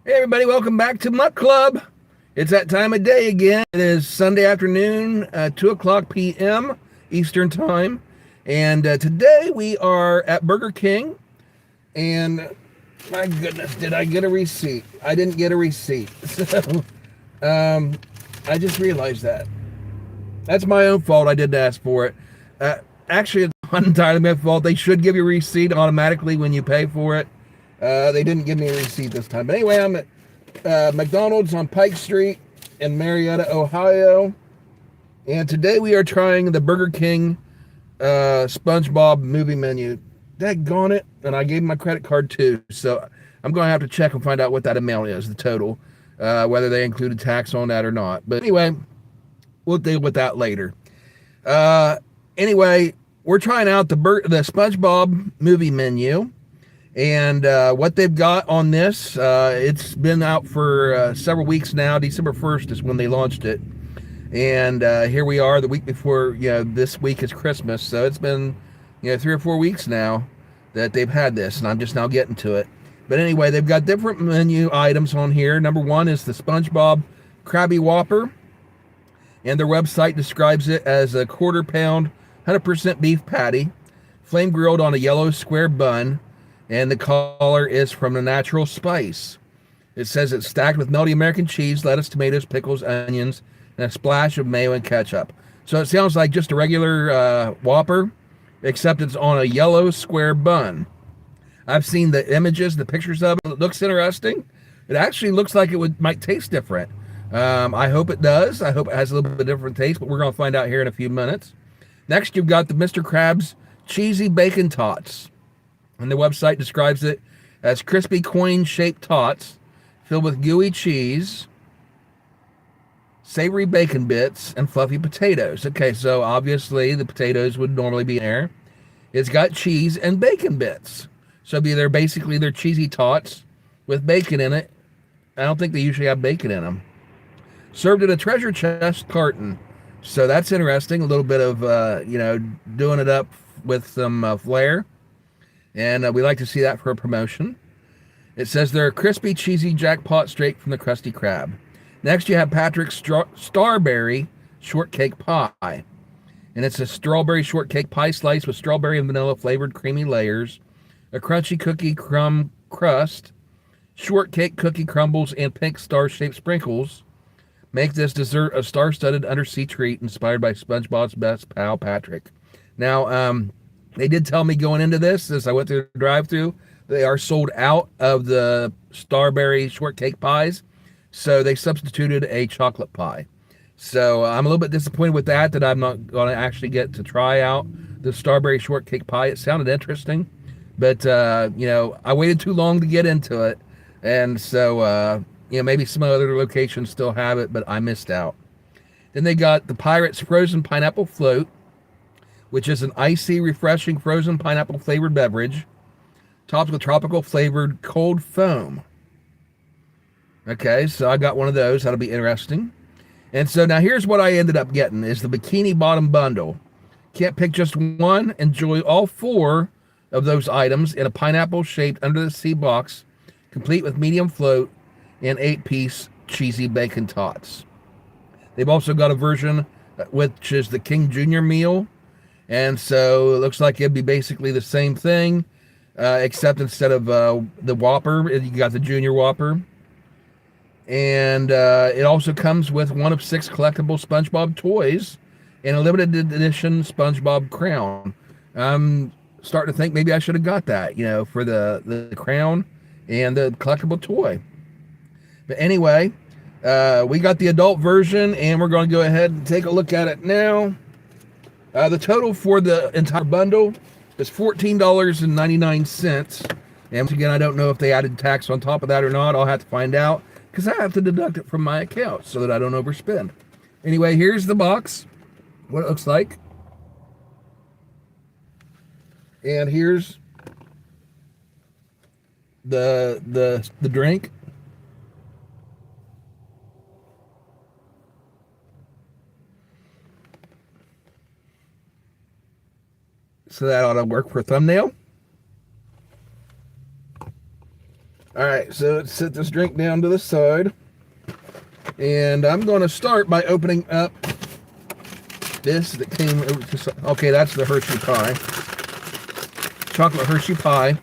Hey everybody, welcome back to Muck Club. It's that time of day again. It is Sunday afternoon, 2 o'clock p.m. Eastern Time. And today we are at Burger King. And my goodness, did I get a receipt? I didn't get a receipt. So I just realized that. That's my own fault. I didn't ask for it. Actually, it's not entirely my fault. They should give you a receipt automatically when you pay for it. They didn't give me a receipt this time. But anyway, I'm at McDonald's on Pike Street in Marietta, Ohio. And today we are trying the Burger King SpongeBob movie menu. Daggone it. And I gave my credit card too. So I'm going to have to check and find out what that amount is, the total, whether they included tax on that or not. But anyway, we'll deal with that later. Anyway, we're trying out the SpongeBob movie menu. And what they've got on this, it's been out for several weeks now. December 1st is when they launched it. And here we are the week before, this week is Christmas. So it's been, 3 or 4 weeks now that they've had this. And I'm just now getting to it. But anyway, they've got different menu items on here. Number one is the SpongeBob Krabby Whopper. And their website describes it as a quarter-pound, 100% beef patty, flame grilled on a yellow square bun. And the color is from the natural spice. It says it's stacked with melty American cheese, lettuce, tomatoes, pickles, onions, and a splash of mayo and ketchup. So it sounds like just a regular Whopper, except it's on a yellow square bun. I've seen the images, the pictures of it. It looks interesting. It actually looks like it might taste different. I hope it does. I hope it has a little bit different taste, but we're going to find out here in a few minutes. Next, you've got the Mr. Krabs Cheesy Bacon Tots. And the website describes it as crispy coin-shaped tots filled with gooey cheese, savory bacon bits, and fluffy potatoes. Okay, so obviously the potatoes would normally be there. It's got cheese and bacon bits. So they're basically they're cheesy tots with bacon in it. I don't think they usually have bacon in them. Served in a treasure chest carton. So that's interesting. A little bit of, doing it up with some flair. And we like to see that for a promotion. It says they're a crispy, cheesy jackpot straight from the Krusty Krab. Next, you have Patrick's Starberry Shortcake Pie. And it's a strawberry shortcake pie slice with strawberry and vanilla flavored creamy layers, a crunchy cookie crumb crust, shortcake cookie crumbles, and pink star-shaped sprinkles. Make this dessert a star-studded undersea treat inspired by SpongeBob's best pal, Patrick. Now, they did tell me going into this, as I went through the drive-thru, they are sold out of the Starberry shortcake pies, so they substituted a chocolate pie. So I'm a little bit disappointed with that I'm not going to actually get to try out the Starberry shortcake pie. It sounded interesting, but, I waited too long to get into it, and so, maybe some other locations still have it, but I missed out. Then they got the Pirates Frozen Pineapple Float, which is an icy, refreshing, frozen pineapple-flavored beverage, topped with tropical-flavored cold foam. Okay, so I got one of those. That'll be interesting. And so now here's what I ended up getting, is the Bikini Bottom Bundle. Can't pick just one. Enjoy all 4 of those items in a pineapple-shaped under-the-sea box, complete with medium float and 8-piece cheesy bacon tots. They've also got a version which is the King Jr. meal. And so it looks like it'd be basically the same thing, except instead of the Whopper, you got the Junior Whopper. And it also comes with one of 6 collectible SpongeBob toys and a limited edition SpongeBob crown. I'm starting to think maybe I should have got that, for the crown and the collectible toy. But anyway, we got the adult version, and we're going to go ahead and take a look at it now. The total for the entire bundle is $14.99. And once again, I don't know if they added tax on top of that or not. I'll have to find out because I have to deduct it from my account so that I don't overspend. Anyway, here's the box, what it looks like. And here's the drink. So that ought to work for a thumbnail. All right, so let's set this drink down to the side. And I'm going to start by opening up this that came over to, okay, that's the Hershey pie. Chocolate Hershey pie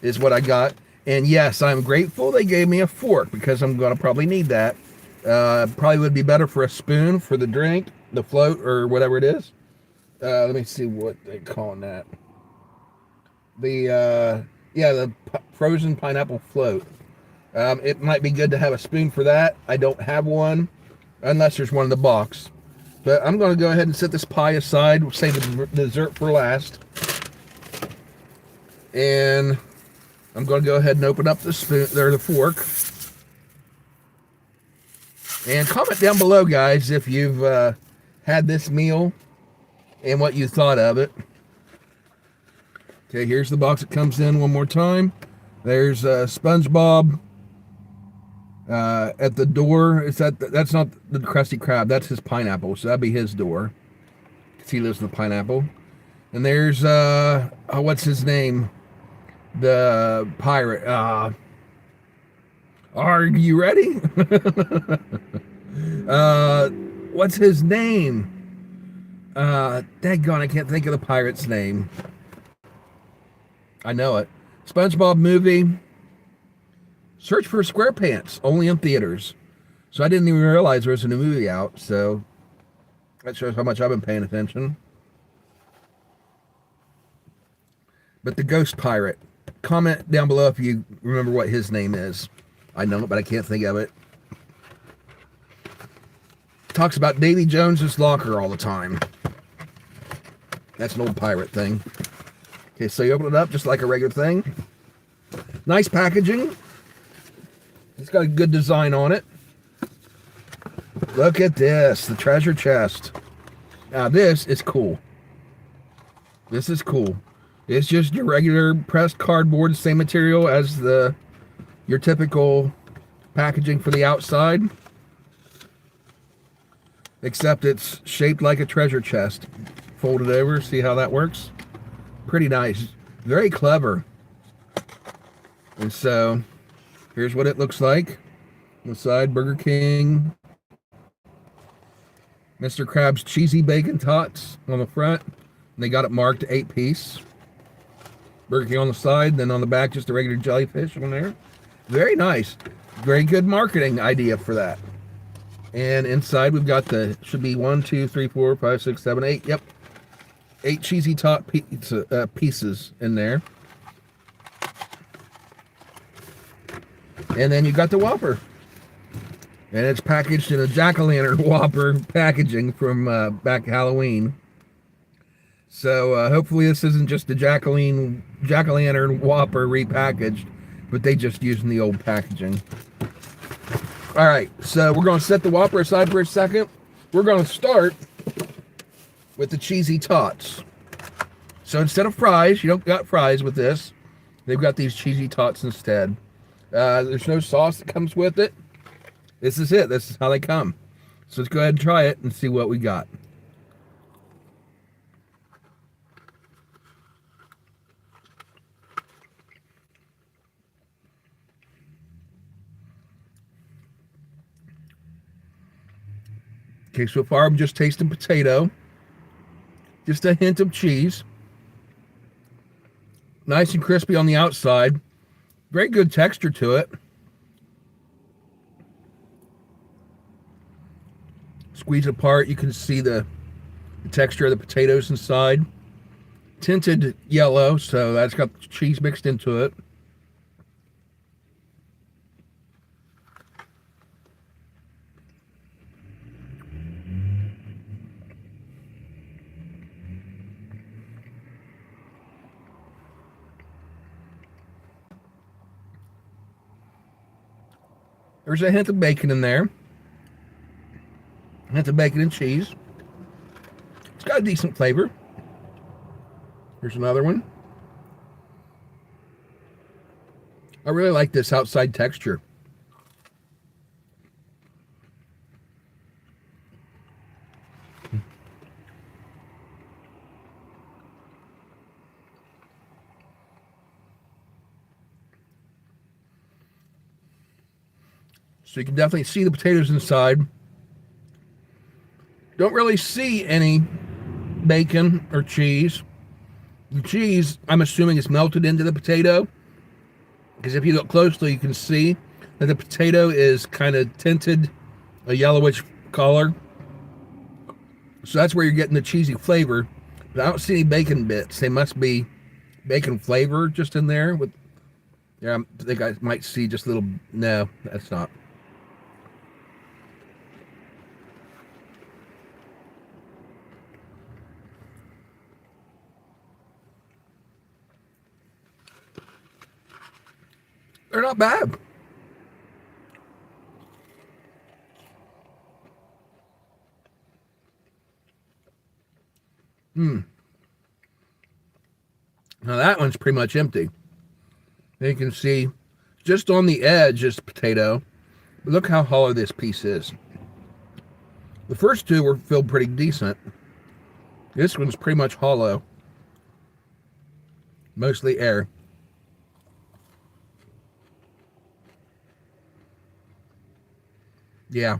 is what I got. And yes, I'm grateful they gave me a fork because I'm going to probably need that. Probably would be better for a spoon for the drink, the float, or whatever it is. Let me see what they're calling that. The frozen pineapple float. It might be good to have a spoon for that. I don't have one, unless there's one in the box. But I'm going to go ahead and set this pie aside, save the dessert for last. And I'm going to go ahead and open up the spoon, or the fork. And comment down below, guys, if you've had this meal and what you thought of it. Okay, here's the box it comes in one more time. There's SpongeBob at the door. That's not the Krusty Krab. That's his pineapple. So that'd be his door. He lives in the pineapple. And there's what's his name? The pirate. Are you ready? What's his name? Daggone, I can't think of the pirate's name. I know it. SpongeBob movie. Search for SquarePants, only in theaters. So I didn't even realize there was a new movie out, so that shows how much I've been paying attention. But the Ghost Pirate. Comment down below if you remember what his name is. I know it, but I can't think of it. Talks about Davy Jones's locker all the time. That's an old pirate thing. Okay, so you open it up just like a regular thing. Nice packaging. It's got a good design on it. Look at this, the treasure chest. Now this is cool. This is cool. It's just your regular pressed cardboard, same material as your typical packaging for the outside. Except it's shaped like a treasure chest. Fold it over, see how that works? Pretty nice. Very clever. And so, here's what it looks like. On the side, Burger King. Mr. Krabs cheesy bacon tots on the front. And they got it marked 8-piece. Burger King on the side, then on the back, just a regular jellyfish on there. Very nice. Very good marketing idea for that. And inside we've got should be 1, 2, 3, 4, 5, 6, 7, 8. Yep. 8 cheesy tot pieces in there. And then you got the Whopper. And it's packaged in a jack-o'-lantern Whopper packaging from back Halloween. So hopefully this isn't just a jack-o'-lantern Whopper repackaged, but they just using the old packaging. All right, so we're going to set the Whopper aside for a second. We're going to start with the cheesy tots. So instead of fries, you don't got fries with this. They've got these cheesy tots instead. There's no sauce that comes with it. This is it. This is how they come. So let's go ahead and try it and see what we got. Okay, so far I'm just tasting potato. Just a hint of cheese. Nice and crispy on the outside. Very good texture to it. Squeeze it apart, you can see the texture of the potatoes inside. Tinted yellow, so that's got cheese mixed into it. There's a hint of bacon in there. A hint of bacon and cheese. It's got a decent flavor. Here's another one. I really like this outside texture. So you can definitely see the potatoes inside. Don't really see any bacon or cheese. The cheese, I'm assuming, is melted into the potato, because if you look closely, you can see that the potato is kind of tinted a yellowish color. So that's where you're getting the cheesy flavor. But I don't see any bacon bits. They must be bacon flavor just in there. With, yeah, I think I might see just a little. No, that's not. They're not bad. Now that one's pretty much empty. You can see just on the edge is the potato. But look how hollow this piece is. The first two were filled pretty decent. This one's pretty much hollow. Mostly air. Yeah.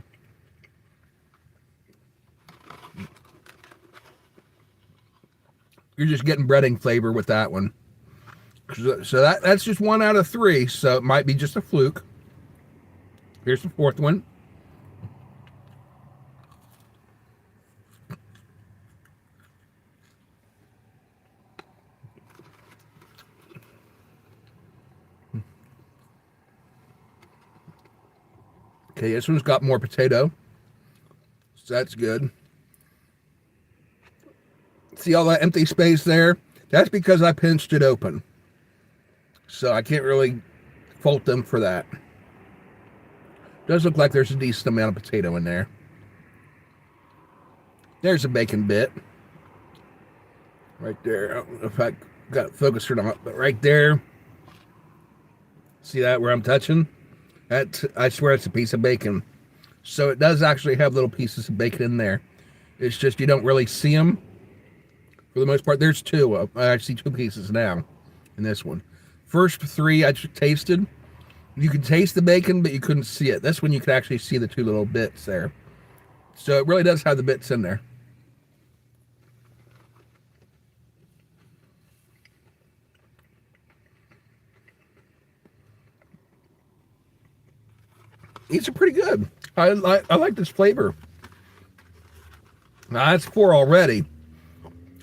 You're just getting breading flavor with that one. So that's just 1 out of 3. So it might be just a fluke. Here's the fourth one. Okay, this one's got more potato. So that's good. See all that empty space there? That's because I pinched it open. So I can't really fault them for that. Does look like there's a decent amount of potato in there. There's a bacon bit. Right there. I don't know if I got it focused or not, but right there. See that where I'm touching? That, I swear it's a piece of bacon. So it does actually have little pieces of bacon in there. It's just you don't really see them. For the most part, there's 2. I see 2 pieces now in this one. First 3 I just tasted. You could taste the bacon, but you couldn't see it. This one you could actually see the 2 little bits there. So it really does have the bits in there. These are pretty good. I like this flavor. Now, that's 4 already.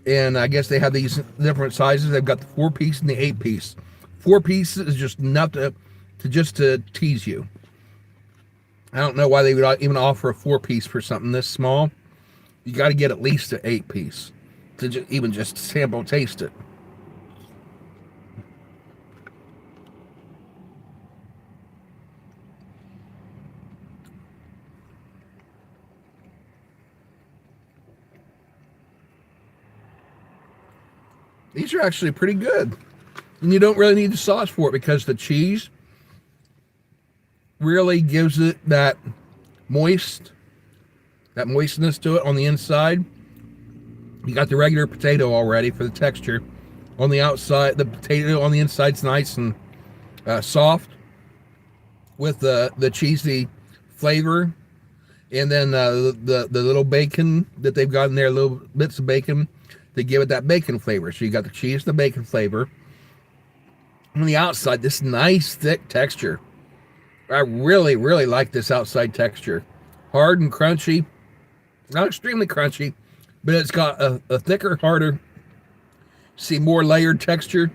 And I guess they have these different sizes. They've got the 4-piece and the 8-piece. 4 pieces is just enough to tease you. I don't know why they would even offer a 4-piece for something this small. You got to get at least an 8-piece to even just sample taste it. These are actually pretty good. And you don't really need the sauce for it because the cheese really gives it that moistness to it on the inside. You got the regular potato already for the texture. On the outside, the potato on the inside's nice and soft with the cheesy flavor. And then the little bacon that they've got in there, little bits of bacon, to give it that bacon flavor. So you got the cheese, the bacon flavor. On the outside, this nice thick texture. I really, really like this outside texture. Hard and crunchy. Not extremely crunchy, but it's got a thicker, harder, see, more layered texture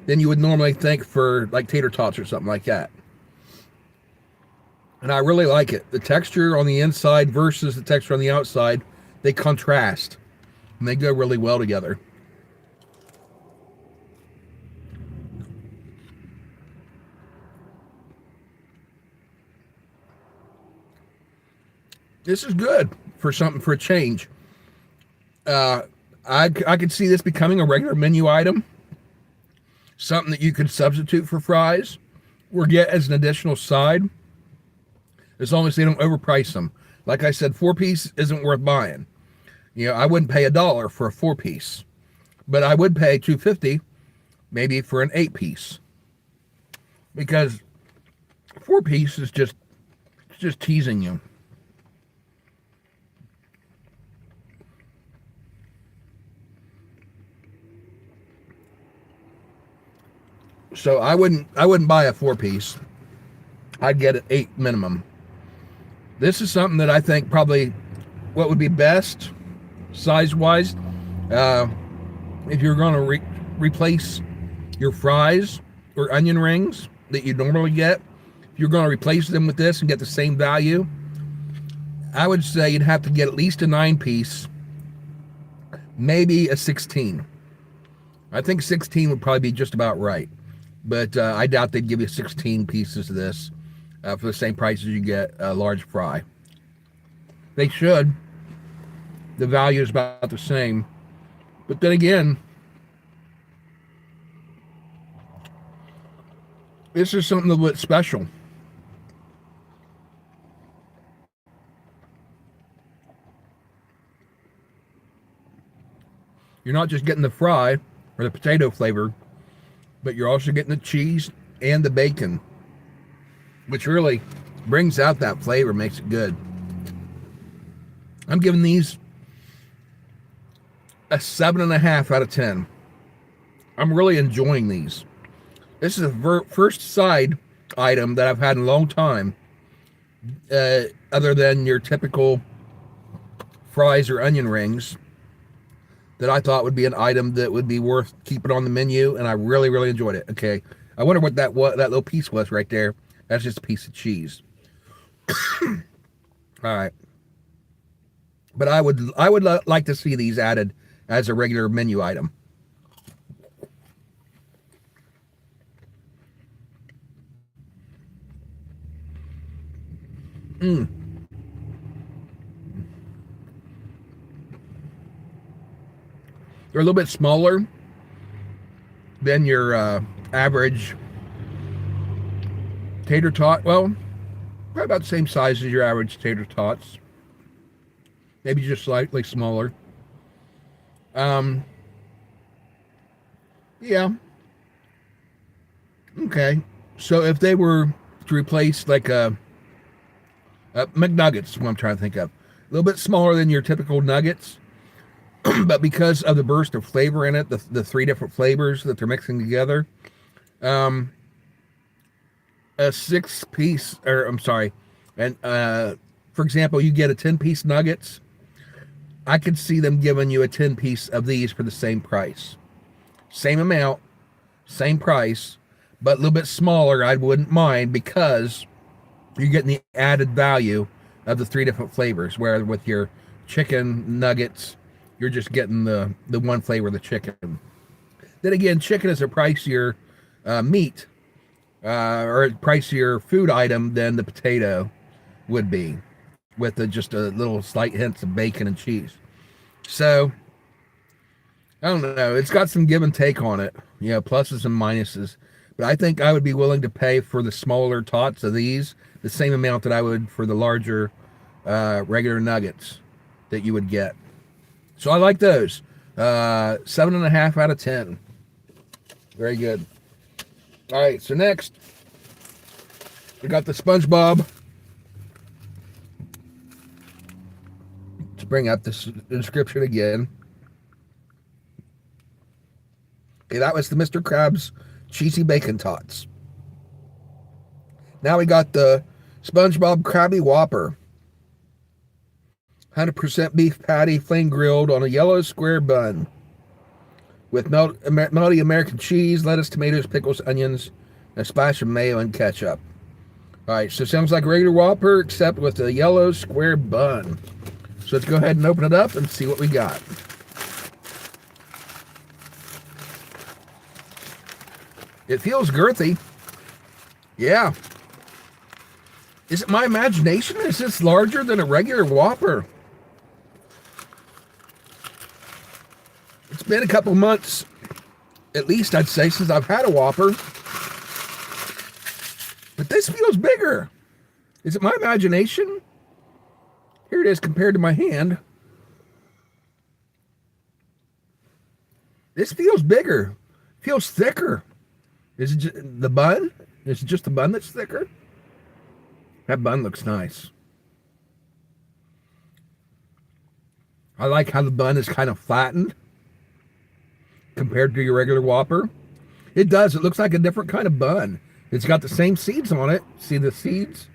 than you would normally think for like tater tots or something like that. And I really like it. The texture on the inside versus the texture on the outside, they contrast. And they go really well together. This is good for something, for a change. I could see this becoming a regular menu item. Something that you could substitute for fries or get as an additional side. As long as they don't overprice them. Like I said, 4-piece isn't worth buying. You know, I wouldn't pay $1 for a 4-piece, but I would pay $2.50 maybe for an 8-piece, because 4-piece is just just teasing you. So I wouldn't buy a 4-piece. I'd get an 8 minimum. This is something that I think probably what would be best size-wise. If you're going to replace your fries or onion rings that you normally get, if you're going to replace them with this and get the same value, I would say you'd have to get at least a 9-piece, maybe a 16. I think 16 would probably be just about right. But I doubt they'd give you 16 pieces of this for the same price as you get a large fry. They should. The value is about the same. But then again, this is something a little bit special. You're not just getting the fry or the potato flavor, but you're also getting the cheese and the bacon, which really brings out that flavor, makes it good. I'm giving these a 7.5 out of 10. I'm really enjoying these. This is the first side item that I've had in a long time, other than your typical fries or onion rings, that I thought would be an item that would be worth keeping on the menu, and I really, really enjoyed it. Okay, I wonder what that little piece was right there. That's just a piece of cheese. All right, but I would like to see these added as a regular menu item. They're a little bit smaller than your average tater tot. Well, probably about the same size as your average tater tots. Maybe just slightly smaller. Yeah. Okay. So if they were to replace like a McNuggets, what I'm trying to think of, a little bit smaller than your typical nuggets, but because of the burst of flavor in it, the 3 different flavors that they're mixing together, a 6-piece, or I'm sorry, and for example, you get a 10-piece nuggets. I could see them giving you a 10-piece of these for the same price, same amount, same price, but a little bit smaller. I wouldn't mind, because you're getting the added value of the 3 different flavors. Where with your chicken nuggets, you're just getting the one flavor of the chicken. Then again, chicken is a pricier meat or a pricier food item than the potato would be, with just a little slight hints of bacon and cheese. So I don't know. It's got some give and take on it, pluses and minuses. But I think I would be willing to pay for the smaller tots of these the same amount that I would for the larger regular nuggets that you would get. So I like those. 7.5 out of 10. Very good. All right, so next we got the SpongeBob. Let's bring up this description again. Okay, that was the Mr. Krabs cheesy bacon tots. Now we got the SpongeBob Krabby Whopper. 100% beef patty, flame grilled on a yellow square bun with melty American cheese, lettuce, tomatoes, pickles, onions, and a splash of mayo and ketchup. All right, so it sounds like a regular Whopper, except with a yellow square bun. So let's go ahead and open it up and see what we got. It feels girthy. Yeah. Is it my imagination? Is this larger than a regular Whopper? It's been a couple months, at least I'd say, since I've had a Whopper. But this feels bigger. Is it my imagination? Here it is compared to my hand. This feels bigger. Feels thicker. Is it just the bun? Is it just the bun that's thicker? That bun looks nice. I like how the bun is kind of flattened compared to your regular Whopper. It does. It looks like a different kind of bun. It's got the same seeds on it. See the seeds?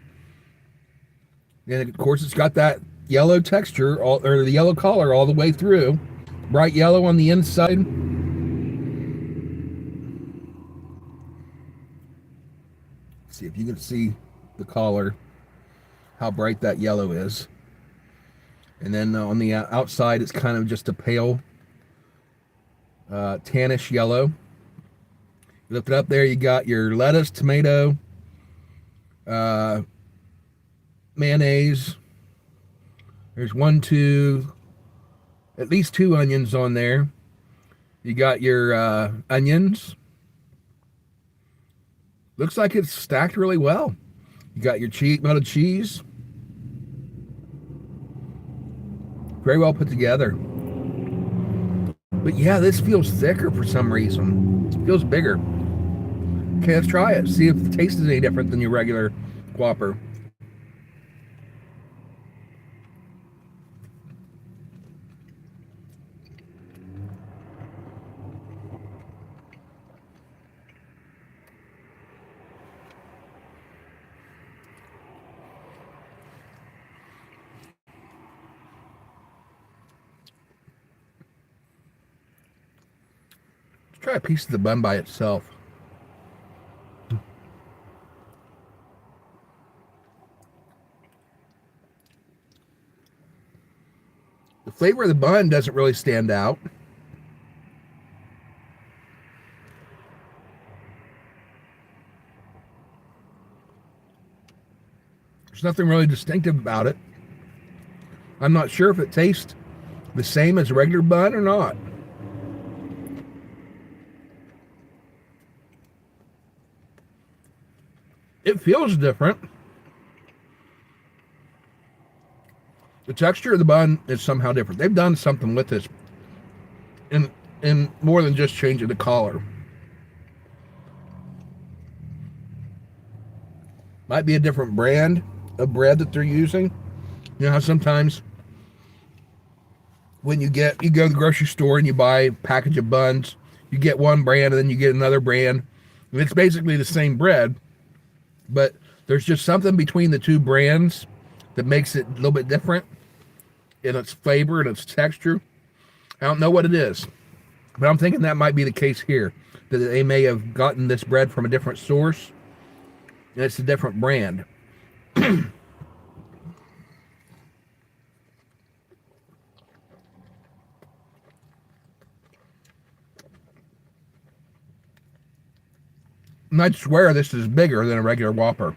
And of course, it's got that yellow texture, or the yellow color all the way through. Bright yellow on the inside. Let's see if you can see the collar, how bright that yellow is. And then on the outside, it's kind of just a pale tannish yellow. Lift it up there, you got your lettuce, tomato, mayonnaise. There's at least two onions on there. You got your onions. Looks like it's stacked really well. You got your melted cheese. Very well put together. But yeah, this feels thicker for some reason. It feels bigger. Okay, let's try it. See if the taste is any different than your regular Whopper. Let's try a piece of the bun by itself. The flavor of the bun doesn't really stand out. There's nothing really distinctive about it. I'm not sure if it tastes the same as a regular bun or not. It feels different. The texture of the bun is somehow different. They've done something with this in more than just changing the collar. Might be a different brand of bread that they're using. You know how sometimes when you go to the grocery store and you buy a package of buns, you get one brand and then you get another brand. And it's basically the same bread, but there's just something between the two brands that makes it a little bit different in its flavor and its texture. I don't know what it is, but I'm thinking that might be the case here, that they may have gotten this bread from a different source and it's a different brand. And I'd swear this is bigger than a regular Whopper.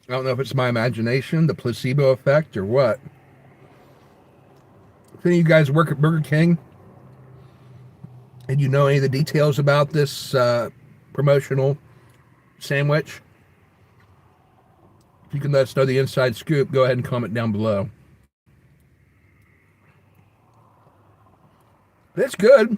I don't know if it's my imagination, the placebo effect, or what. If any of you guys work at Burger King and you know any of the details about this promotional sandwich, if you can let us know the inside scoop, go ahead and comment down below. But it's good.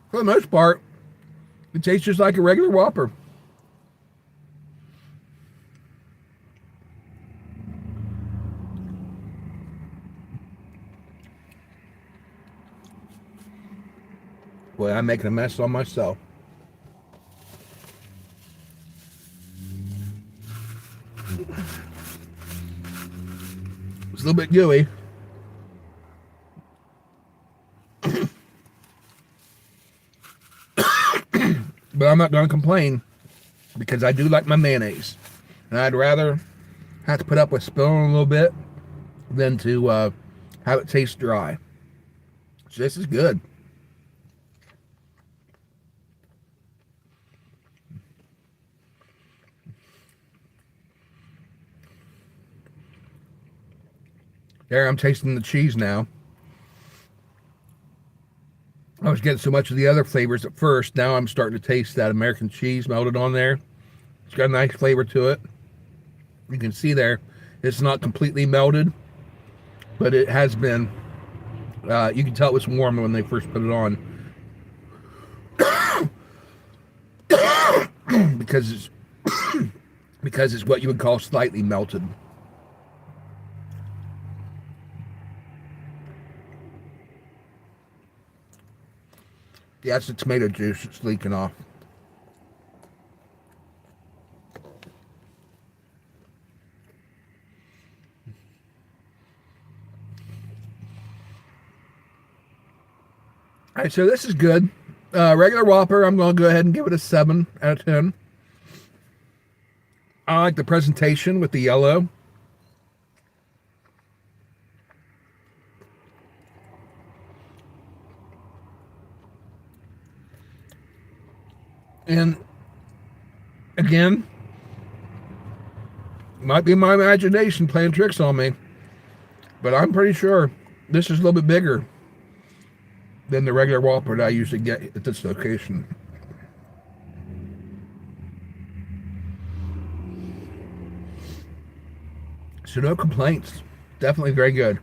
For the most part, it tastes just like a regular Whopper. Boy, I'm making a mess on myself. It's a little bit gooey. But I'm not going to complain because I do like my mayonnaise. And I'd rather have to put up with spilling a little bit than to have it taste dry. So this is good. There, I'm tasting the cheese now. I was getting so much of the other flavors at first. Now I'm starting to taste that American cheese melted on there. It's got a nice flavor to it. You can see there, it's not completely melted, but it has been. You can tell it was warm when they first put it on because it's what you would call slightly melted. Yeah, it's the tomato juice. It's leaking off. All right, so this is good. Regular Whopper, I'm going to go ahead and give it a 7 out of 10. I like the presentation with the yellow. And again, might be my imagination playing tricks on me, but I'm pretty sure this is a little bit bigger than the regular Whopper that I usually get at this location. So no complaints. Definitely very good.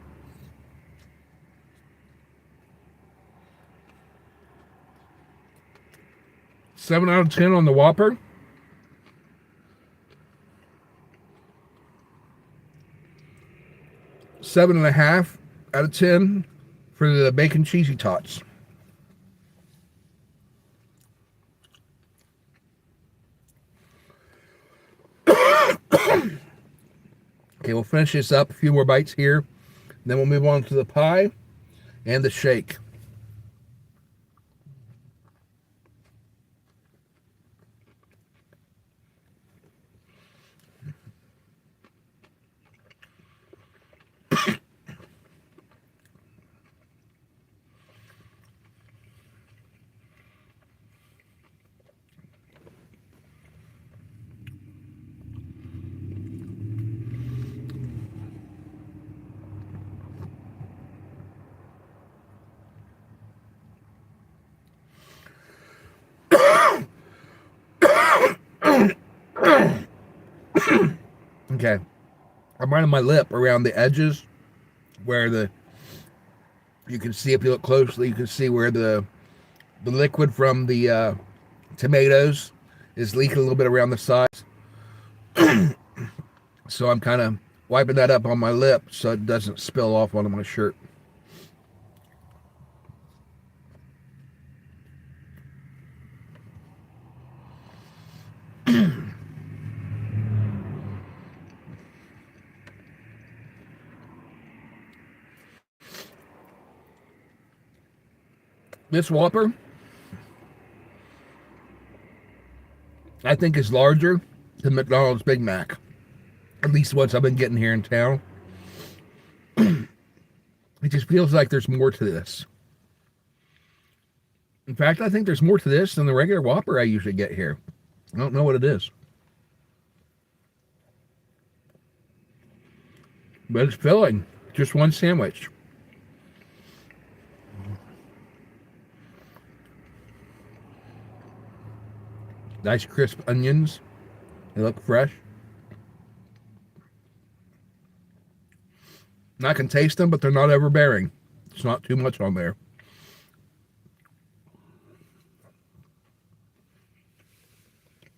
7 out of 10 on the Whopper. Seven and a half out of 10 for the bacon cheesy tots. Okay, we'll finish this up. A few more bites here. Then we'll move on to the pie and the shake. Okay, I'm running my lip around the edges where you can see, if you look closely, you can see where the liquid from the tomatoes is leaking a little bit around the sides. So I'm kind of wiping that up on my lip so it doesn't spill off onto my shirt. This Whopper, I think, is larger than McDonald's Big Mac. At least once I've been getting here in town. It just feels like there's more to this. In fact, I think there's more to this than the regular Whopper I usually get here. I don't know what it is. But it's filling. Just one sandwich. Nice crisp onions. They look fresh. And I can taste them, but they're not overbearing. It's not too much on there.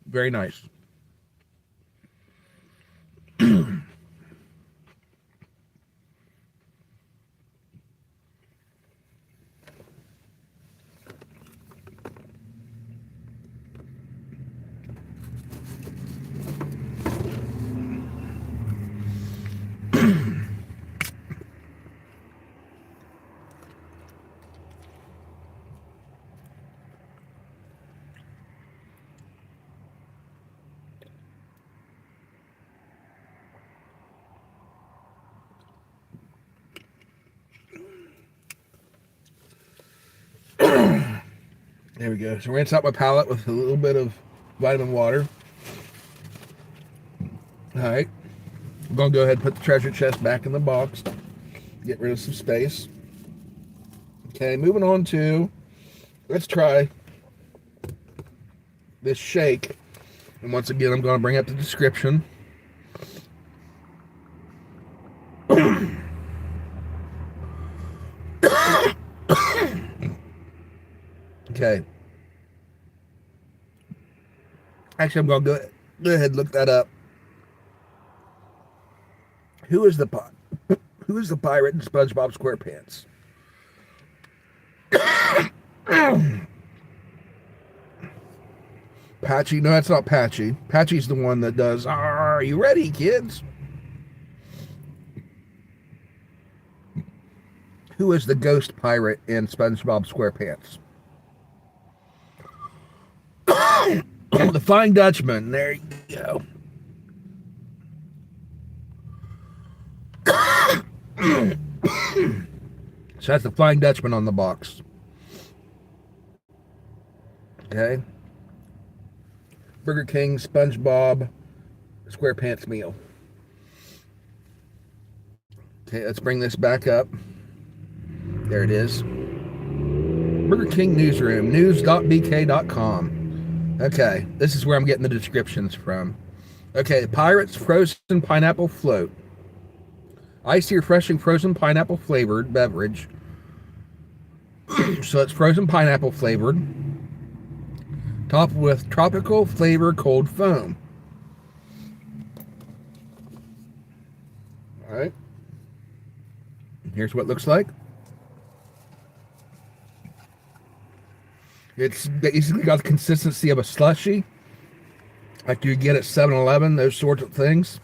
Very nice. There we go. So rinse out my palate with a little bit of vitamin water. All right. I'm going to go ahead and put the treasure chest back in the box. Get rid of some space. Okay, moving on to, let's try this shake. And once again, I'm going to bring up the description. Okay. Actually, I'm going to go ahead and look that up. Who is the who is the pirate in SpongeBob SquarePants? Patchy? No, that's not Patchy. Patchy's the one that does. Are you ready, kids? Who is the ghost pirate in SpongeBob SquarePants? The Flying Dutchman. There you go. So that's the Flying Dutchman on the box. Okay. Burger King, SpongeBob, SquarePants meal. Okay, let's bring this back up. There it is. Burger King newsroom, news.bk.com. Okay, this is where I'm getting the descriptions from. Okay, Pirates Frozen Pineapple Float. Icy, refreshing frozen pineapple flavored beverage. So it's frozen pineapple flavored, topped with tropical flavor cold foam. All right. Here's what it looks like. It's basically got the consistency of a slushie, like you get at 7-Eleven, those sorts of things.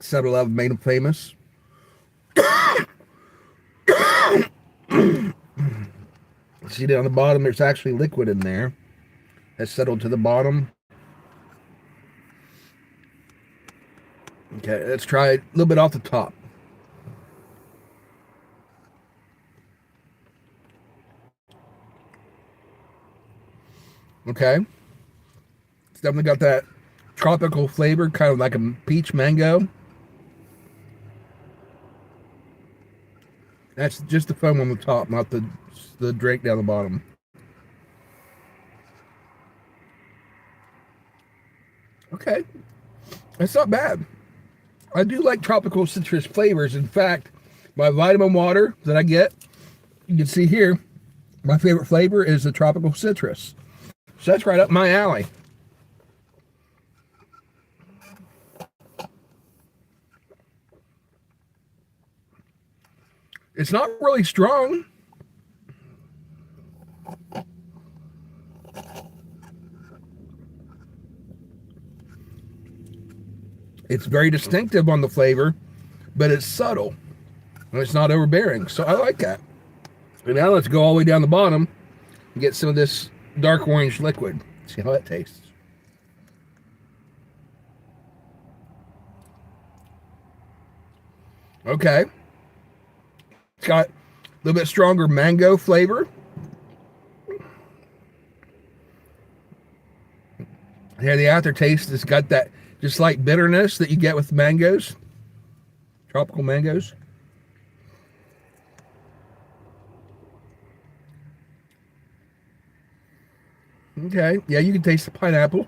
7-Eleven made them famous. See down the bottom, there's actually liquid in there that's settled to the bottom. Okay, let's try it a little bit off the top. Okay. It's definitely got that tropical flavor, kind of like a peach mango. That's just the foam on the top, not the drink down the bottom. Okay. That's not bad. I do like tropical citrus flavors. In fact, my vitamin water that I get, you can see here, my favorite flavor is the tropical citrus. So that's right up my alley. It's not really strong. It's very distinctive on the flavor, but it's subtle. And it's not overbearing. So I like that. And now let's go all the way down the bottom and get some of this dark orange liquid. See how that tastes. Okay. It's got a little bit stronger mango flavor. Here, the aftertaste has got that just like bitterness that you get with mangoes, tropical mangoes. Okay, yeah, you can taste the pineapple.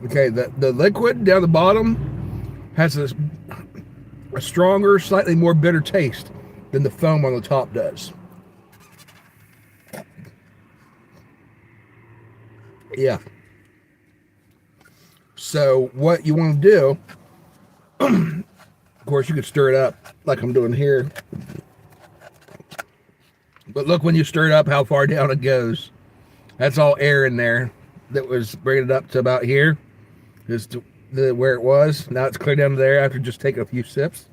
Okay, the liquid down the bottom has a stronger, slightly more bitter taste than the foam on the top does. Yeah. So what you want to do, of course, you could stir it up like I'm doing here. But look, when you stir it up, how far down it goes. That's all air in there that was bringing it up to about here. Just where it was. Now it's clear down to there after just taking a few sips.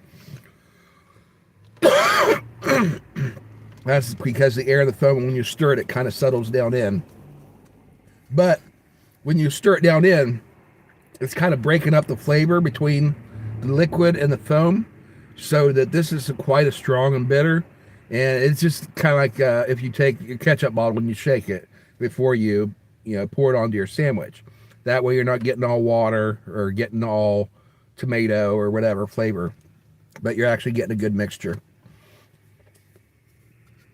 That's because the air in the foam, when you stir it, it kind of settles down in. But when you stir it down in, it's kind of breaking up the flavor between the liquid and the foam, so that this is quite a strong and bitter. And it's just kind of like if you take your ketchup bottle and you shake it before you pour it onto your sandwich. That way you're not getting all water or getting all tomato or whatever flavor, but you're actually getting a good mixture.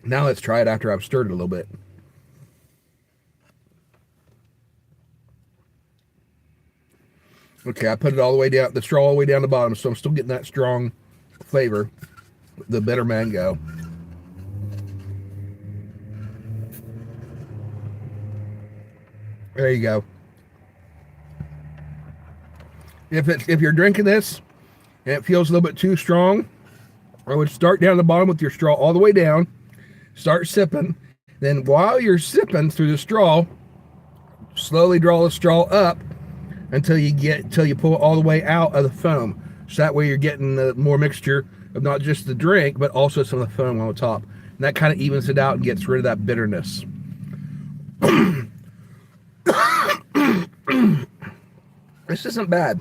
Now let's try it after I've stirred it a little bit. Okay, I put it all the way down, the straw all the way down the bottom, so I'm still getting that strong flavor, the bitter mango. There you go. If you're drinking this and it feels a little bit too strong, I would start down the bottom with your straw all the way down, start sipping. Then while you're sipping through the straw, slowly draw the straw up until you pull it all the way out of the foam. So that way you're getting more mixture of not just the drink, but also some of the foam on the top. And that kind of evens it out and gets rid of that bitterness. This isn't bad.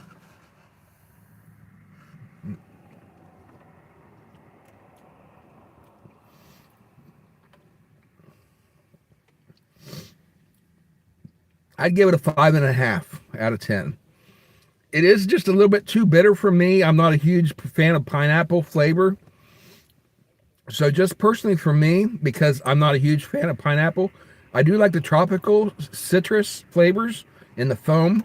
I'd give it a 5.5 out of 10. It is just a little bit too bitter for me. I'm not a huge fan of pineapple flavor. So just personally for me, because I'm not a huge fan of pineapple, I do like the tropical citrus flavors in the foam.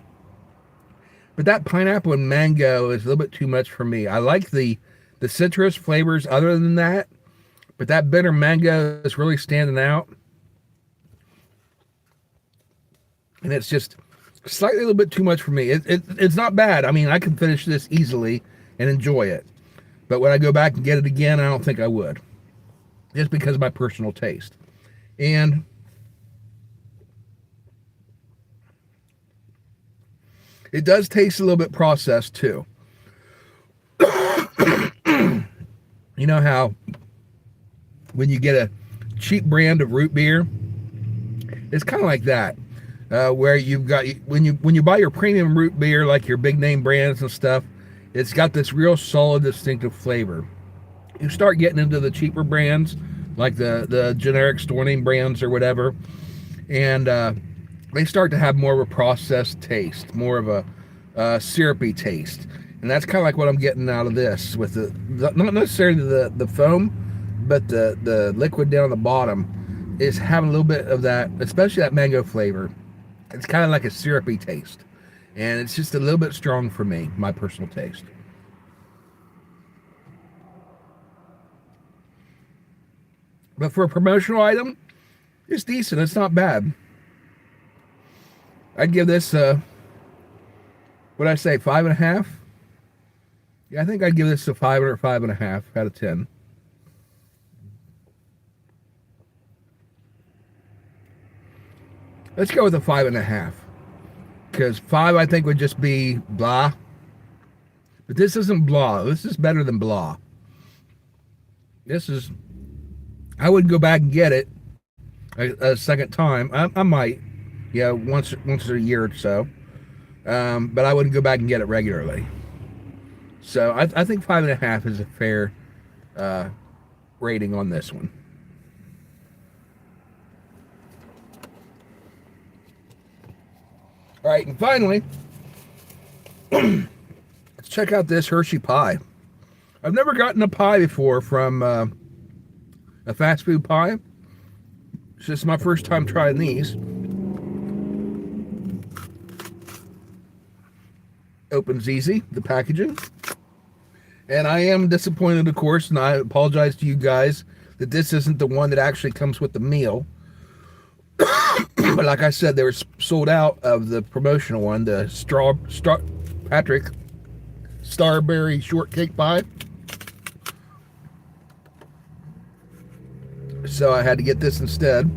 But that pineapple and mango is a little bit too much for me. I like the citrus flavors other than that, but that bitter mango is really standing out. And it's just slightly a little bit too much for me. It's not bad. I mean, I can finish this easily and enjoy it. But when I go back and get it again, I don't think I would. Just because of my personal taste. And it does taste a little bit processed too. You know how when you get a cheap brand of root beer, it's kind of like that. Where you've got, when you buy your premium root beer, like your big name brands and stuff, it's got this real solid, distinctive flavor. You start getting into the cheaper brands, like the generic store name brands or whatever, and they start to have more of a processed taste, more of a syrupy taste, and that's kind of like what I'm getting out of this, with the not necessarily the foam, but the liquid down the bottom is having a little bit of that, especially that mango flavor. It's kind of like a syrupy taste, and it's just a little bit strong for me, my personal taste. But for a promotional item, it's decent. It's not bad. I'd give this, what'd I say, 5.5? Yeah, I think I'd give this a 5 or 5.5 out of 10. Let's go with a 5.5. Because 5, I think, would just be blah. But this isn't blah. This is better than blah. This is... I wouldn't go back and get it a second time. I might. Yeah, once a year or so. But I wouldn't go back and get it regularly. So I think 5.5 is a fair rating on this one. All right, and finally, let's check out this Hershey pie. I've never gotten a pie before from a fast food pie. It's just my first time trying these. Opens easy, the packaging. And I am disappointed, of course, and I apologize to you guys that this isn't the one that actually comes with the meal. But like I said, they were sold out of the promotional one, the Patrick Starberry Shortcake Pie. So I had to get this instead.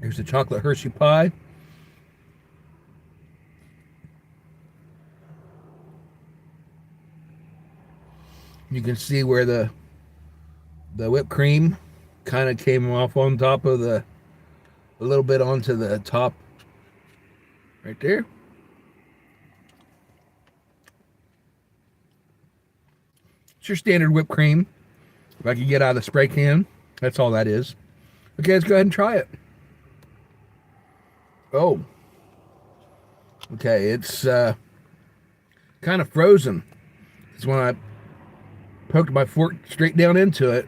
Here's the chocolate Hershey pie. You can see where the whipped cream kind of came off on top of a little bit onto the top right there. It's your standard whipped cream. If I can get out of the spray can, that's all that is. Okay, let's go ahead and try it. Oh. Okay, it's kind of frozen. It's when I poked my fork straight down into it,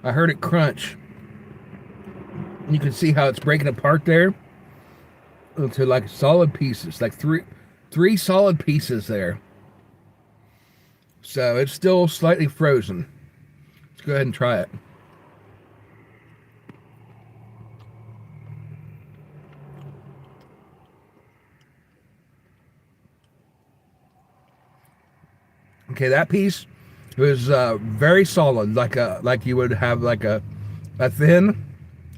I heard it crunch. You can see how it's breaking apart there. into like solid pieces, like three solid pieces there. So it's still slightly frozen. Let's go ahead and try it. Okay, that piece was very solid, like you would have like a thin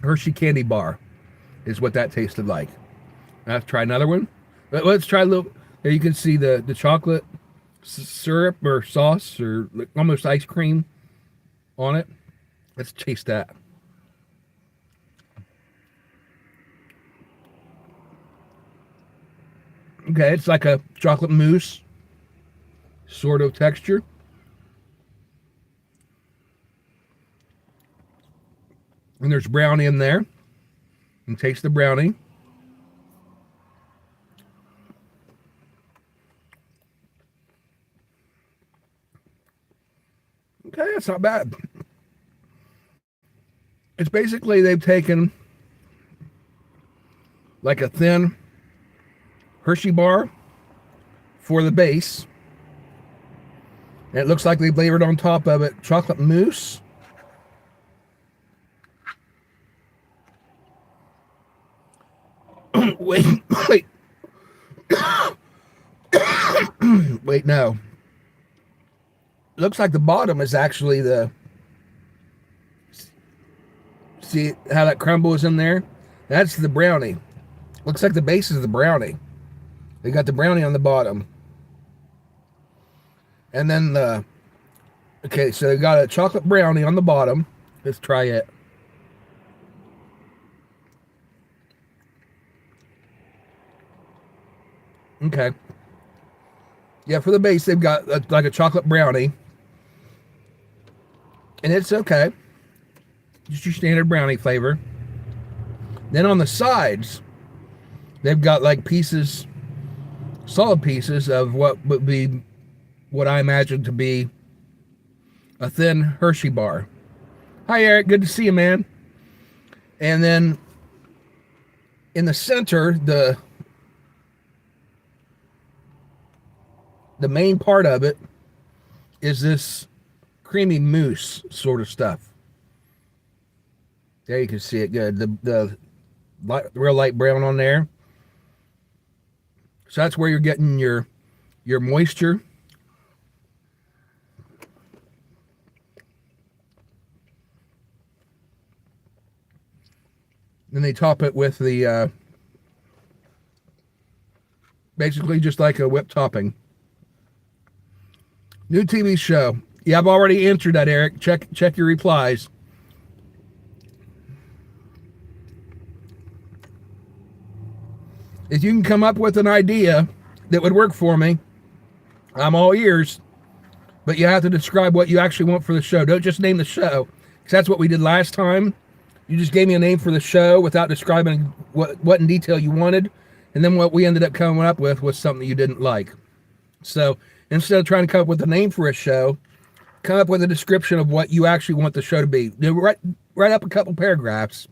Hershey candy bar, is what that tasted like. Let's try another one. Let's try a little. There you can see the chocolate syrup or sauce or almost ice cream on it. Let's taste that. Okay, it's like a chocolate mousse sort of texture. And there's brownie in there. And taste the brownie. Okay, that's not bad. It's basically they've taken like a thin Hershey bar for the base. And it looks like they layered on top of it chocolate mousse. wait. Wait, no. Looks like the bottom is actually the... See how that crumble is in there? That's the brownie. Looks like the base is the brownie. They got the brownie on the bottom. And then the... Okay, so they got a chocolate brownie on the bottom. Let's try it. Okay. Yeah, for the base, they've got like a chocolate brownie. And it's okay. Just your standard brownie flavor. Then on the sides, they've got like pieces, solid pieces of what would be what I imagine to be a thin Hershey bar. Hi, Eric. Good to see you, man. And then in the center, the main part of it is this creamy mousse sort of stuff. There you can see it good. The real light brown on there. So that's where you're getting your moisture. Then they top it with the basically just like a whipped topping. New TV show. Yeah, I've already answered that, Eric. Check your replies. If you can come up with an idea that would work for me, I'm all ears. But you have to describe what you actually want for the show. Don't just name the show, because that's what we did last time. You just gave me a name for the show without describing what in detail you wanted. And then what we ended up coming up with was something you didn't like. So instead of trying to come up with a name for a show, come up with a description of what you actually want the show to be. Write up a couple paragraphs.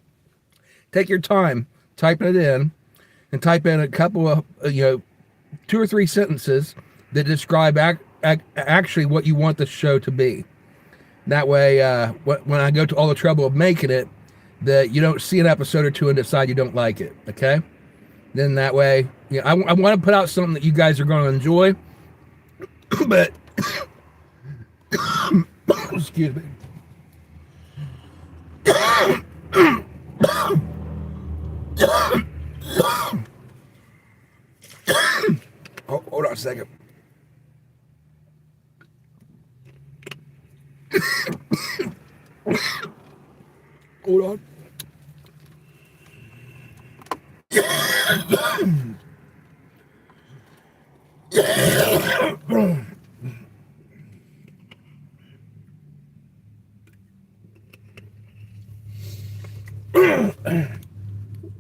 Take your time typing it in, and type in a couple of 2 or 3 sentences that describe actually what you want the show to be. That way, when I go to all the trouble of making it, that you don't see an episode or 2 and decide you don't like it. Okay? Then that way, I want to put out something that you guys are going to enjoy. But excuse me. Oh, hold on a second. Hold on.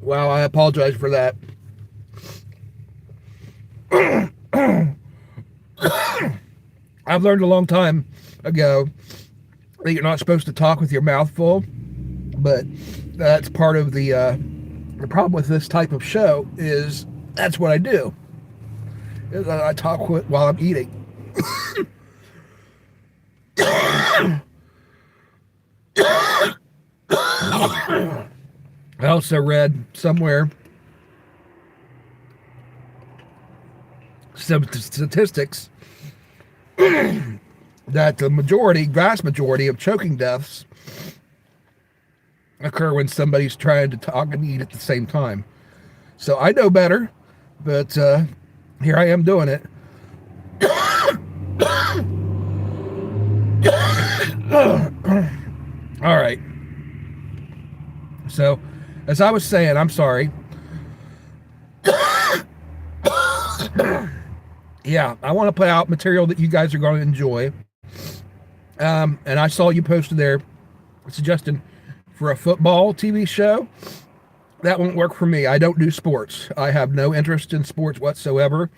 Wow, I apologize for that. I've learned a long time ago that you're not supposed to talk with your mouth full, but that's part of the The problem with this type of show is that's what I do. Is I talk while I'm eating. I also read somewhere some statistics that the vast majority of choking deaths occur when somebody's trying to talk and eat at the same time. So I know better, but here I am doing it. All right. So, as I was saying, I'm sorry. Yeah, I want to put out material that you guys are going to enjoy. And I saw you posted there suggesting for a football TV show. That won't work for me. I don't do sports. I have no interest in sports whatsoever.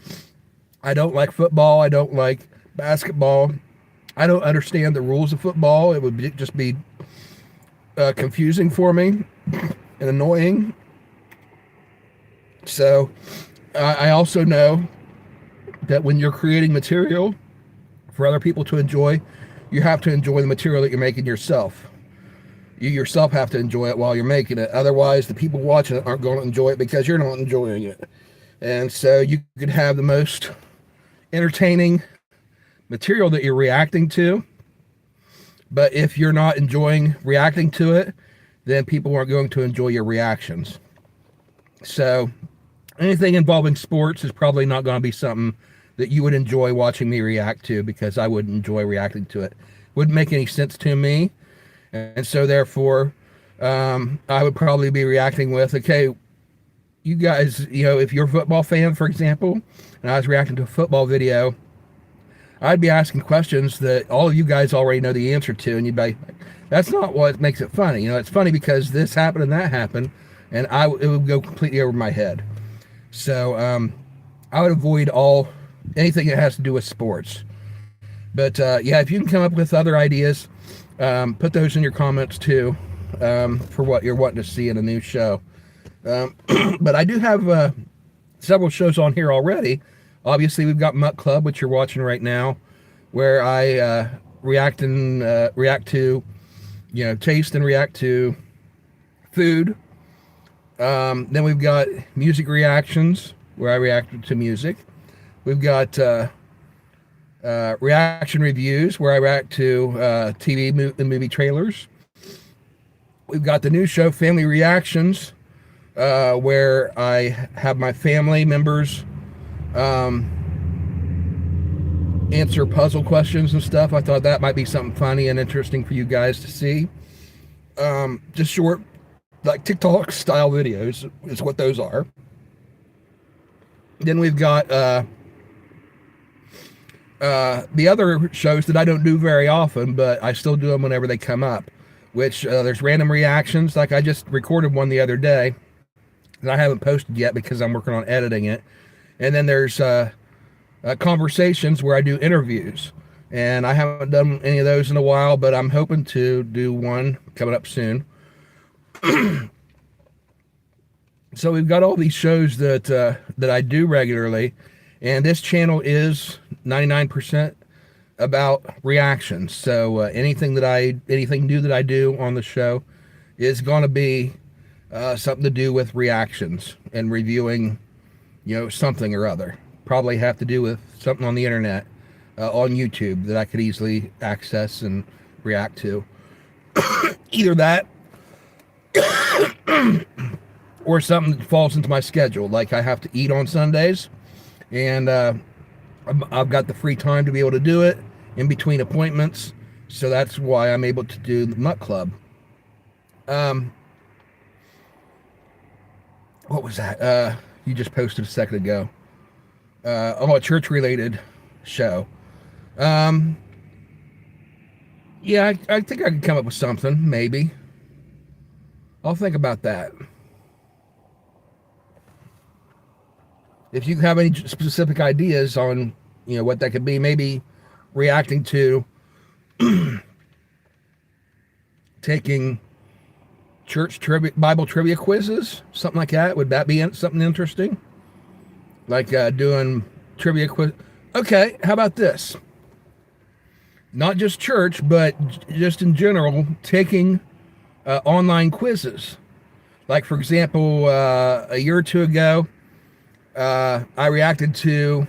I don't like football. I don't like basketball. I don't understand the rules of football. It would just be confusing for me and annoying. So I also know that when you're creating material for other people to enjoy, you have to enjoy the material that you're making yourself. You yourself have to enjoy it while you're making it. Otherwise, the people watching it aren't going to enjoy it because you're not enjoying it. And so you could have the most entertaining material that you're reacting to, but if you're not enjoying reacting to it, then people aren't going to enjoy your reactions. So anything involving sports is probably not going to be something that you would enjoy watching me react to, because I wouldn't enjoy reacting to it. Wouldn't make any sense to me. And so therefore, I would probably be reacting with, okay, you guys, if you're a football fan, for example, and I was reacting to a football video, I'd be asking questions that all of you guys already know the answer to, and you'd be like, that's not what makes it funny. It's funny because this happened and that happened, and it would go completely over my head. So I would avoid anything that has to do with sports. But yeah, if you can come up with other ideas, put those in your comments too, for what you're wanting to see in a new show. But I do have several shows on here already. Obviously, we've got Mutt Club, which you're watching right now, where I react to, taste and react to food. Then we've got music reactions, where I react to music. We've got reaction reviews, where I react to TV and movie trailers. We've got the new show, Family Reactions, where I have my family members answer puzzle questions and stuff. I thought that might be something funny and interesting for you guys to see. Just short, like TikTok style videos is what those are. Then we've got the other shows that I don't do very often, but I still do them whenever they come up, which there's random reactions. Like I just recorded one the other day that I haven't posted yet because I'm working on editing it. And then there's conversations where I do interviews, and I haven't done any of those in a while, but I'm hoping to do one coming up soon. So we've got all these shows that I do regularly, and this channel is 99% about reactions. So anything new that I do on the show is going to be something to do with reactions and reviewing, something or other. Probably have to do with something on the internet, on YouTube, that I could easily access and react to. Either that or something that falls into my schedule, like I have to eat on Sundays, and I've got the free time to be able to do it in between appointments, so that's why I'm able to do the Mutt Club. What was that? You just posted a second ago. A church-related show. Yeah, I think I can come up with something, maybe. I'll think about that. If you have any specific ideas on, what that could be, maybe reacting to taking church trivia, Bible trivia quizzes, something like that. Would that be something interesting? Like doing trivia quiz. Okay, how about this? Not just church, but just in general, taking online quizzes. Like, for example, a year or two ago, I reacted to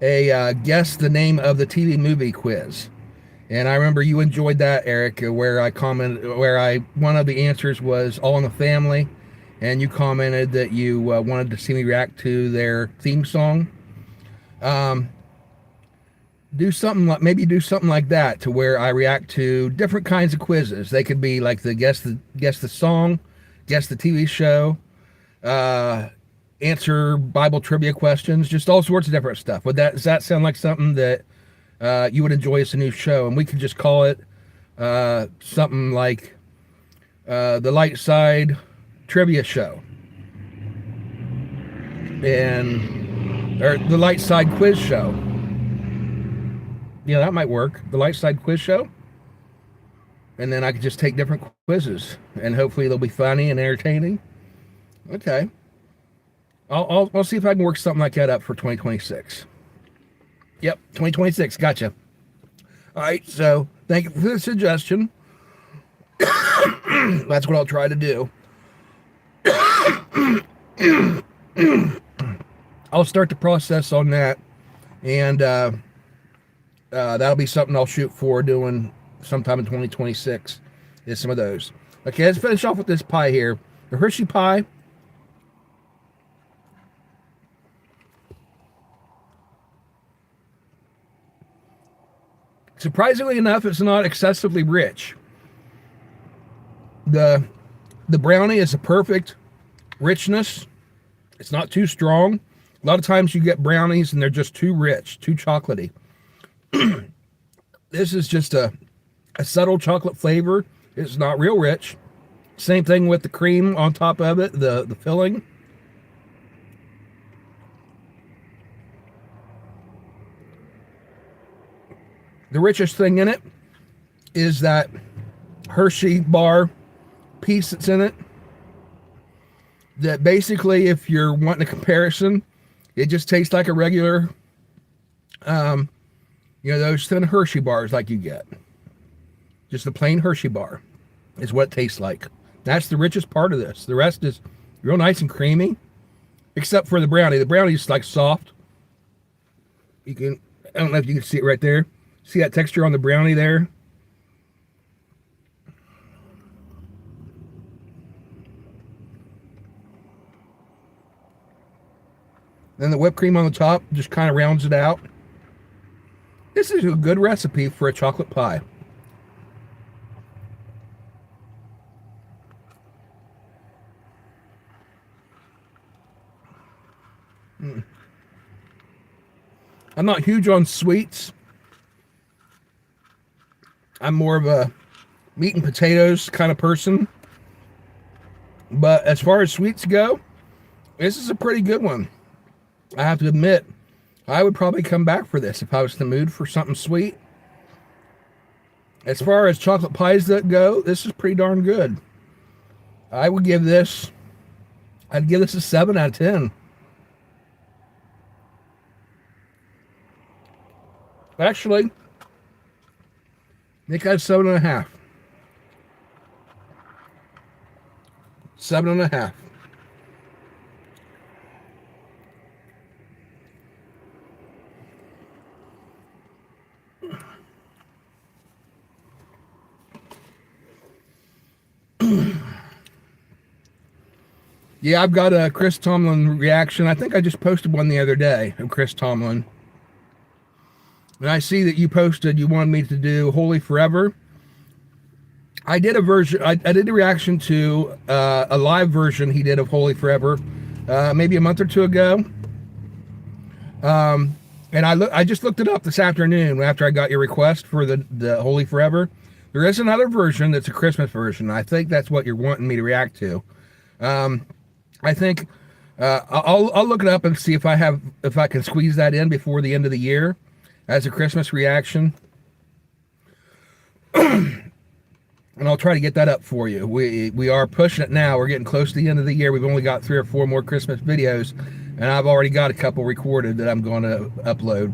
a guess the name of the TV movie quiz. And I remember you enjoyed that, Eric, where I commented, one of the answers was All in the Family, and you commented that you wanted to see me react to their theme song. Do something like that, to where I react to different kinds of quizzes. They could be like the guess the song, guess the TV show, answer Bible trivia questions, just all sorts of different stuff. Does that sound like something that you would enjoy as a new show? And we could just call it something like the Light Side Trivia Show, or the Light Side Quiz Show. Yeah, that might work. The Light Side Quiz Show. And then I could just take different quizzes, and hopefully they'll be funny and entertaining. Okay. I'll see if I can work something like that up for 2026. Yep, 2026. Gotcha. All right, so thank you for the suggestion. That's what I'll try to do. I'll start the process on that, and that'll be something I'll shoot for doing sometime in 2026, is some of those. Okay, let's finish off with this pie here. The Hershey pie. Surprisingly enough, it's not excessively rich. The brownie is a perfect richness. It's not too strong. A lot of times you get brownies and they're just too rich, too chocolatey. This is just a subtle chocolate flavor. It's not real rich. Same thing with the cream on top of it, the filling. The richest thing in it is that Hershey bar piece that's in it. That basically, if you're wanting a comparison, it just tastes like a regular, those thin Hershey bars like you get. Just a plain Hershey bar is what it tastes like. That's the richest part of this. The rest is real nice and creamy, except for the brownie. The brownie is like soft. I don't know if you can see it right there. See that texture on the brownie there? Then the whipped cream on the top just kind of rounds it out. This is a good recipe for a chocolate pie. I'm not huge on sweets. I'm more of a meat and potatoes kind of person. But as far as sweets go, this is a pretty good one. I have to admit, I would probably come back for this if I was in the mood for something sweet. As far as chocolate pies that go, this is pretty darn good. I'd give this a 7 out of 10. Actually, I think I have 7.5. 7.5. Yeah, I've got a Chris Tomlin reaction. I think I just posted one the other day of Chris Tomlin. And I see that you posted you wanted me to do Holy Forever. I did a version. I did a reaction to a live version he did of Holy Forever, maybe a month or two ago. And I just looked it up this afternoon after I got your request for the Holy Forever. There is another version that's a Christmas version. I think that's what you're wanting me to react to. I think I'll look it up and see if I can squeeze that in before the end of the year as a Christmas reaction. and I'll try to get that up for you. We are pushing it now. We're getting close to the end of the year. We've only got 3 or 4 more Christmas videos, and I've already got a couple recorded that I'm going to upload.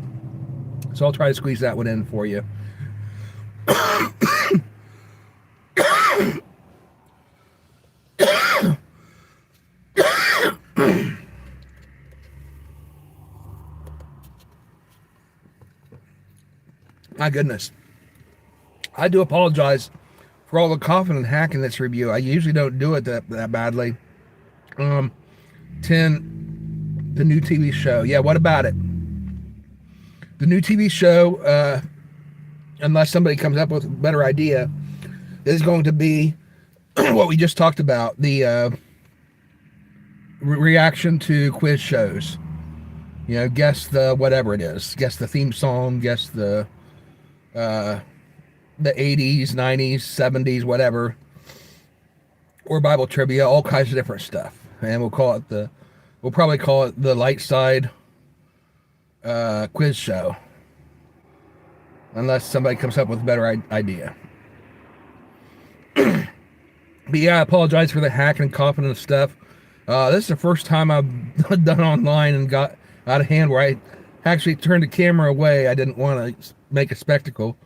So I'll try to squeeze that one in for you. My goodness. I do apologize for all the coughing and hacking this review. I usually don't do it that badly. 10, the new TV show. Yeah, what about it? The new TV show, unless somebody comes up with a better idea, is going to be what we just talked about, the reaction to quiz shows. You know, guess the whatever it is. Guess the theme song, guess the 80s, 90s, 70s, whatever, or Bible trivia, all kinds of different stuff. And we'll probably call it the Light Side quiz show, unless somebody comes up with a better idea. But yeah, I apologize for the hacking and coughing and stuff. This is the first time I've done online and got out of hand where I actually turned the camera away. I didn't want to make a spectacle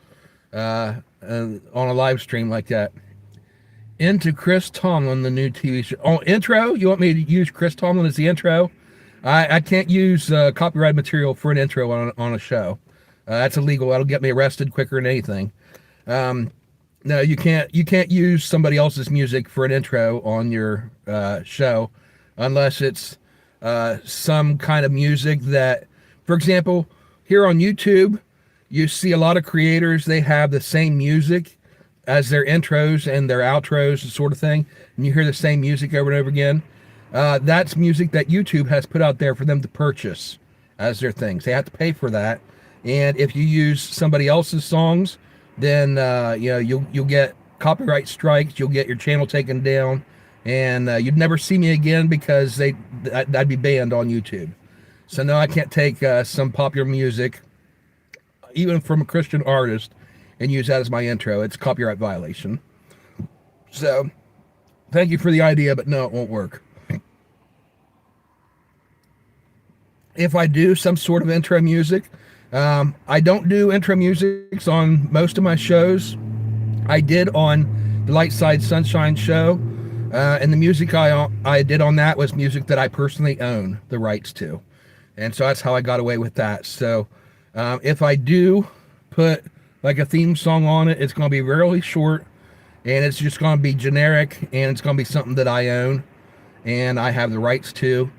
on a live stream like that. Into Chris Tomlin, the new TV show. Oh, intro? You want me to use Chris Tomlin as the intro? I can't use copyright material for an intro on a show. That's illegal. That'll get me arrested quicker than anything. No, you can't use somebody else's music for an intro on your show unless it's some kind of music that, for example, here on YouTube, you see a lot of creators, they have the same music as their intros and their outros, sort of thing, and you hear the same music over and over again. That's music that YouTube has put out there for them to purchase as their things. They have to pay for that, and if you use somebody else's songs, then you'll get copyright strikes, you'll get your channel taken down, and you'd never see me again because I'd be banned on YouTube. So no, I can't take some popular music, even from a Christian artist, and use that as my intro. It's a copyright violation. So thank you for the idea, but no, it won't work. If I do some sort of intro music, I don't do intro music on most of my shows. I did on the Light Side Sunshine show, and the music I did on that was music that I personally own the rights to. And so that's how I got away with that. So if I do put like a theme song on it, it's going to be really short, and it's just going to be generic, and it's going to be something that I own and I have the rights to.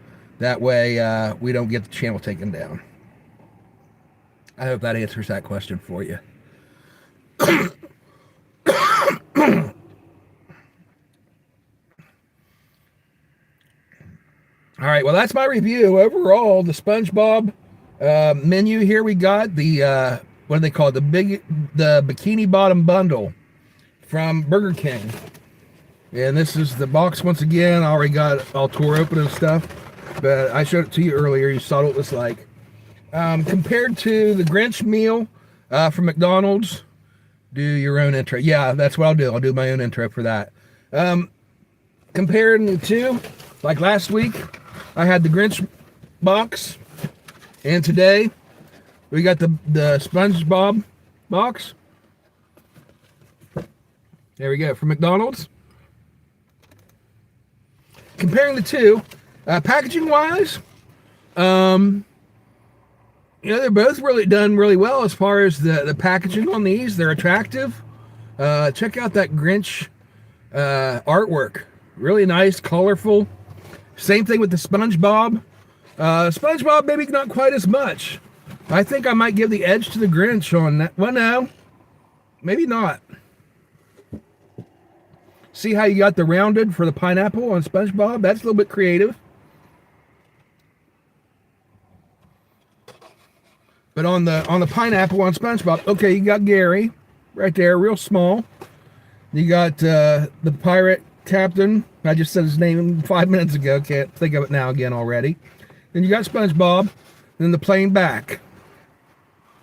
That way we don't get the channel taken down. I hope that answers that question for you. All right, well, that's my review. Overall, the SpongeBob menu here, we got the, what do they call it? The Bikini Bottom Bundle from Burger King. And this is the box once again. I already got it all tore open and stuff, but I showed it to you earlier. You saw what it was like. Compared to the Grinch meal from McDonald's, do your own intro. Yeah, that's what I'll do. I'll do my own intro for that. Comparing the two, like last week, I had the Grinch box, and today we got the SpongeBob box. There we go, from McDonald's. Comparing the two, packaging wise, they're both really done really well as far as the packaging on these. They're attractive. Check out that Grinch artwork. Really nice, colorful. Same thing with the SpongeBob. SpongeBob, maybe not quite as much. I think I might give the edge to the Grinch on that. Well, no, maybe not. See how you got the rounded for the pineapple on SpongeBob? That's a little bit creative. But on the pineapple on SpongeBob, okay, you got Gary right there, real small. You got the pirate captain. I just said his name 5 minutes ago. Can't think of it now again already. Then you got SpongeBob. Then the plain back.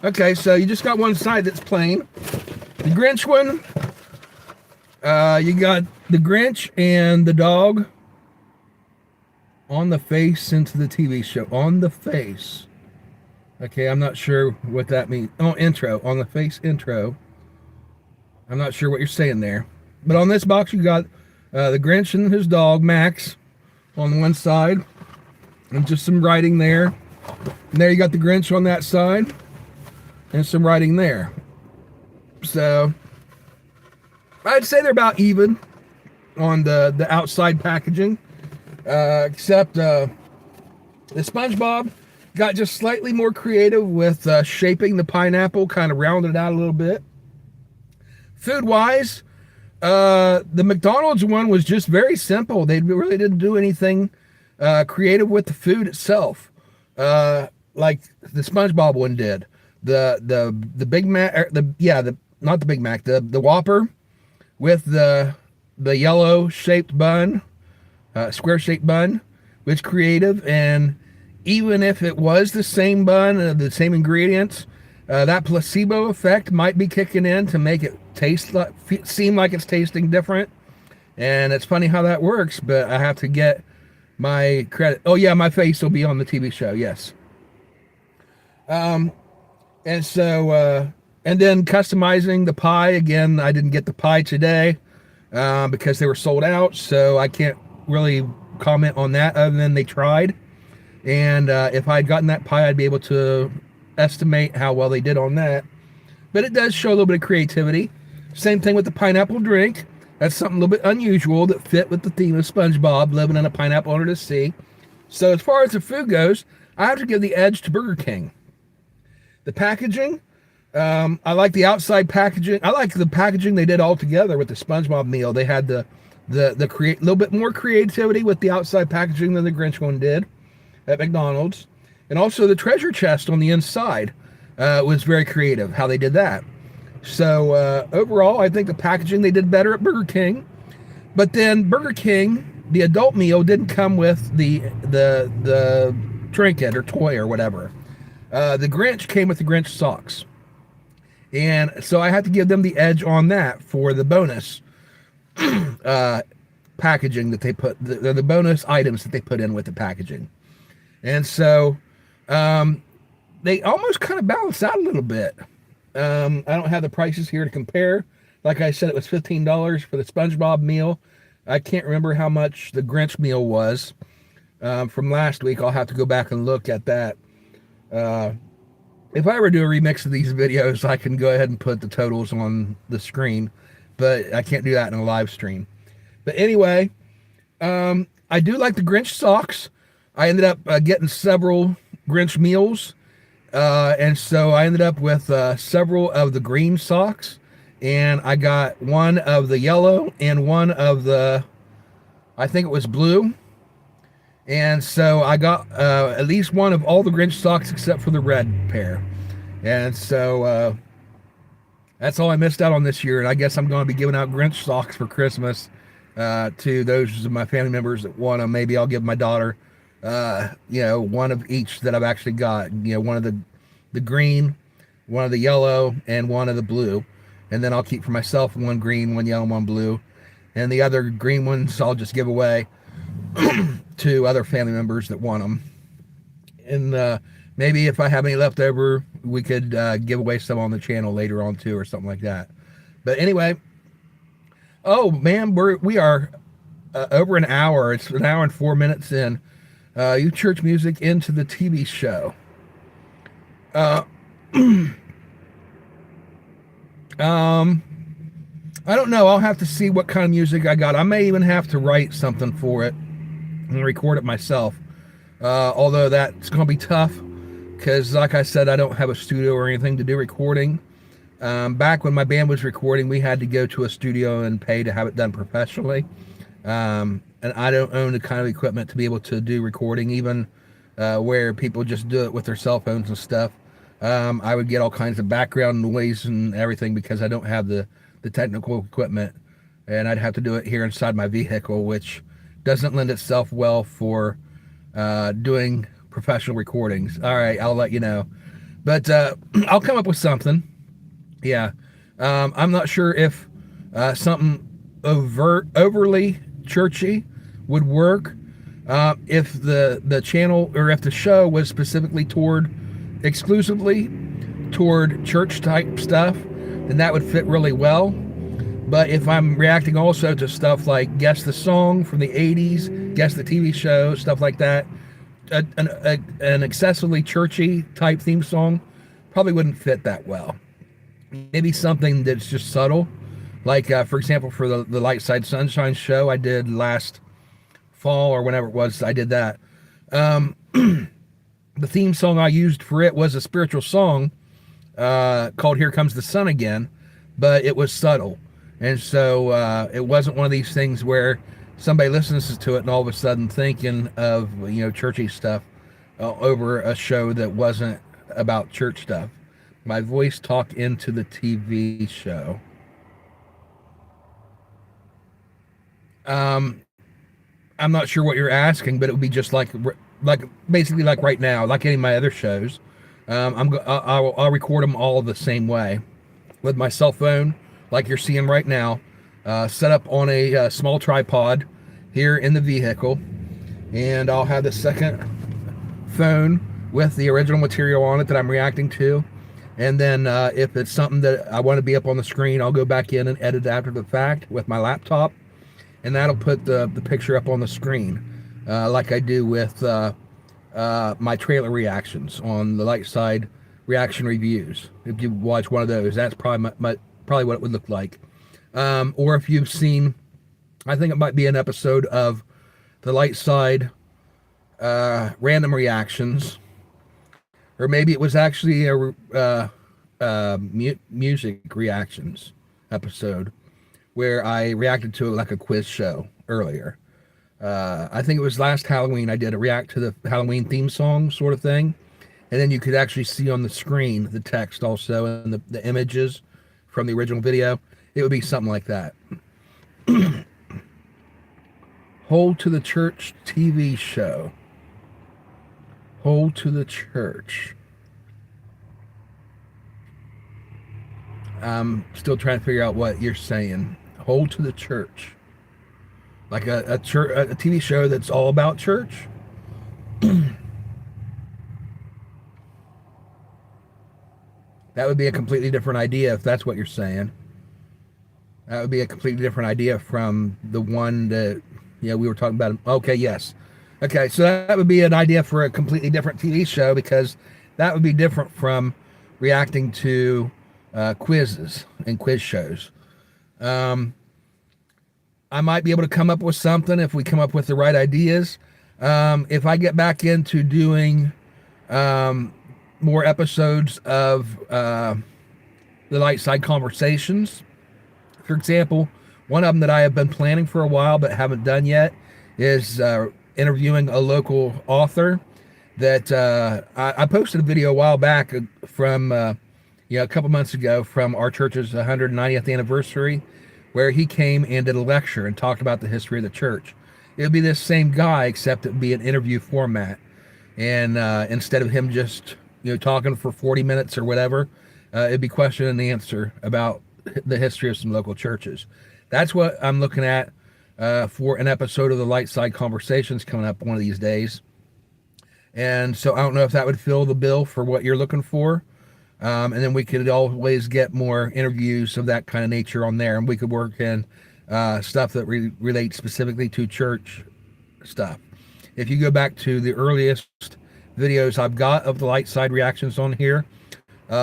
Okay, so you just got one side that's plain. The Grinch one, You got the Grinch and the dog on the face into the TV show. On the face. Okay, I'm not sure what that means. Oh, intro. On the face intro. I'm not sure what you're saying there. But on this box, you got the Grinch and his dog, Max, on one side. And just some writing there. And there you got the Grinch on that side. And some writing there. So, I'd say they're about even on the outside packaging. Except the SpongeBob got just slightly more creative with shaping the pineapple, kind of rounded it out a little bit. Food-wise, the McDonald's one was just very simple. They really didn't do anything creative with the food itself, like the SpongeBob one did. The Big Mac, not the Big Mac, the Whopper with the yellow shaped bun, square shaped bun, was creative. And even if it was the same bun, the same ingredients, that placebo effect might be kicking in to make it seem like it's tasting different. And it's funny how that works, but I have to get my credit. Oh yeah, my face will be on the TV show. Yes. And so, and then customizing the pie again. I didn't get the pie today because they were sold out, so I can't really comment on that other than they tried. And if I had gotten that pie, I'd be able to estimate how well they did on that. But it does show a little bit of creativity. Same thing with the pineapple drink. That's something a little bit unusual that fit with the theme of SpongeBob living in a pineapple under the sea. So as far as the food goes, I have to give the edge to Burger King. The packaging, I like the outside packaging. I like the packaging they did all together with the SpongeBob meal. They had the little bit more creativity with the outside packaging than the Grinch one did at McDonald's. And also the treasure chest on the inside was very creative, how they did that. So overall, I think the packaging they did better at Burger King. But then Burger King, the adult meal didn't come with the trinket or toy or whatever. The Grinch came with the Grinch socks. And so I had to give them the edge on that for the bonus packaging that they put, the bonus items that they put in with the packaging. And so they almost kind of balance out a little bit. I don't have the prices here to compare. Like I said, it was $15 for the SpongeBob meal. I can't remember how much the Grinch meal was from last week. I'll have to go back and look at that. If I ever do a remix of these videos, I can go ahead and put the totals on the screen, but I can't do that in a live stream. But anyway, I do like the Grinch socks. I ended up getting several Grinch meals. And so I ended up with several of the green socks, and I got one of the yellow and one of the, I think it was blue. And so I got at least one of all the Grinch socks except for the red pair. And so that's all I missed out on this year. And I guess I'm going to be giving out Grinch socks for Christmas to those of my family members that want them. Maybe I'll give my daughter one of each that I've actually got, one of the green, one of the yellow, and one of the blue. And then I'll keep for myself one green, one yellow, one blue. And the other green ones I'll just give away to other family members that want them. And maybe if I have any left over, we could give away some on the channel later on too, or something like that. But anyway, oh man, we are over an hour. It's an hour and 4 minutes in. You church music into the TV show. I don't know. I'll have to see what kind of music I got. I may even have to write something for it and record it myself. Although that's going to be tough because, like I said, I don't have a studio or anything to do recording. Back when my band was recording, we had to go to a studio and pay to have it done professionally. And I don't own the kind of equipment to be able to do recording, even where people just do it with their cell phones and stuff. I would get all kinds of background noise and everything because I don't have the technical equipment, and I'd have to do it here inside my vehicle, which doesn't lend itself well for doing professional recordings. All right, I'll let you know. But I'll come up with something. Yeah. I'm not sure if something overly churchy would work. If the channel or if the show was specifically exclusively toward church type stuff, then that would fit really well. But if I'm reacting also to stuff like Guess the Song from the 80s, Guess the TV show, stuff like that, an excessively churchy type theme song probably wouldn't fit that well. Maybe something that's just subtle, like for example, for the Light Side Sunshine show I did last fall or whenever it was, I did that. The theme song I used for it was a spiritual song called Here Comes the Sun Again, but it was subtle. And so it wasn't one of these things where somebody listens to it and all of a sudden thinking of, churchy stuff over a show that wasn't about church stuff. My voice talked into the TV show. I'm not sure what you're asking, but it would be just like basically like right now, like any of my other shows. I'll record them all the same way with my cell phone, like you're seeing right now, set up on a small tripod here in the vehicle, and I'll have the second phone with the original material on it that I'm reacting to, and then if it's something that I want to be up on the screen, I'll go back in and edit after the fact with my laptop, and that'll put the picture up on the screen, like I do with my trailer reactions on the Light Side Reaction Reviews. If you watch one of those, that's probably probably what it would look like. Or if you've seen, I think it might be an episode of the Light Side Random Reactions, or maybe it was actually a music reactions episode where I reacted to it like a quiz show earlier. I think it was last Halloween I did a react to the Halloween theme song sort of thing. And then you could actually see on the screen the text also and the images from the original video. It would be something like that. Hold to the Church TV show. Hold to the Church. I'm still trying to figure out what you're saying. Hold to the Church. Like a TV show that's all about church? That would be a completely different idea if that's what you're saying. That would be a completely different idea from the one that, we were talking about. Okay, yes. Okay, so that would be an idea for a completely different TV show, because that would be different from reacting to quizzes and quiz shows. I might be able to come up with something if we come up with the right ideas. If I get back into doing more episodes of the Light Side Conversations. For example, one of them that I have been planning for a while but haven't done yet is interviewing a local author that I posted a video a while back from a couple months ago from our church's 190th anniversary, where he came and did a lecture and talked about the history of the church. It would be this same guy, except it would be an interview format. And instead of him just talking for 40 minutes or whatever, it'd be question and answer about the history of some local churches. That's what I'm looking at for an episode of the Light Side Conversations coming up one of these days. And so I don't know if that would fill the bill for what you're looking for. And then we could always get more interviews of that kind of nature on there, and we could work in stuff that relates specifically to church stuff. If you go back to the earliest videos I've got of the Light Side reactions on here,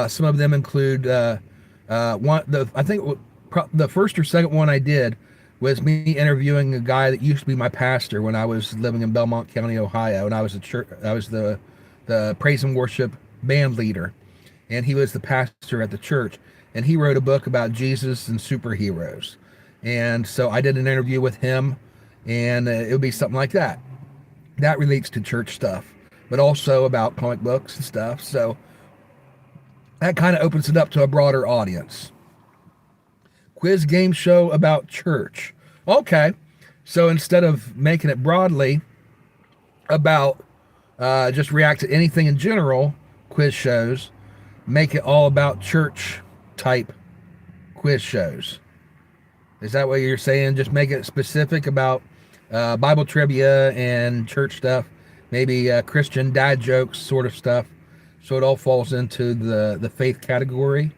some of them include I think the first or second one I did was me interviewing a guy that used to be my pastor when I was living in Belmont County, Ohio, and I was the praise and worship band leader, and he was the pastor at the church, and he wrote a book about Jesus and superheroes. And so I did an interview with him, and it would be something like that. That relates to church stuff, but also about comic books and stuff. So that kind of opens it up to a broader audience. Quiz game show about church. Okay, so instead of making it broadly about just react to anything in general, quiz shows, make it all about church type quiz shows. Is that what you're saying? Just make it specific about Bible trivia and church stuff, maybe Christian dad jokes sort of stuff, so it all falls into the faith category.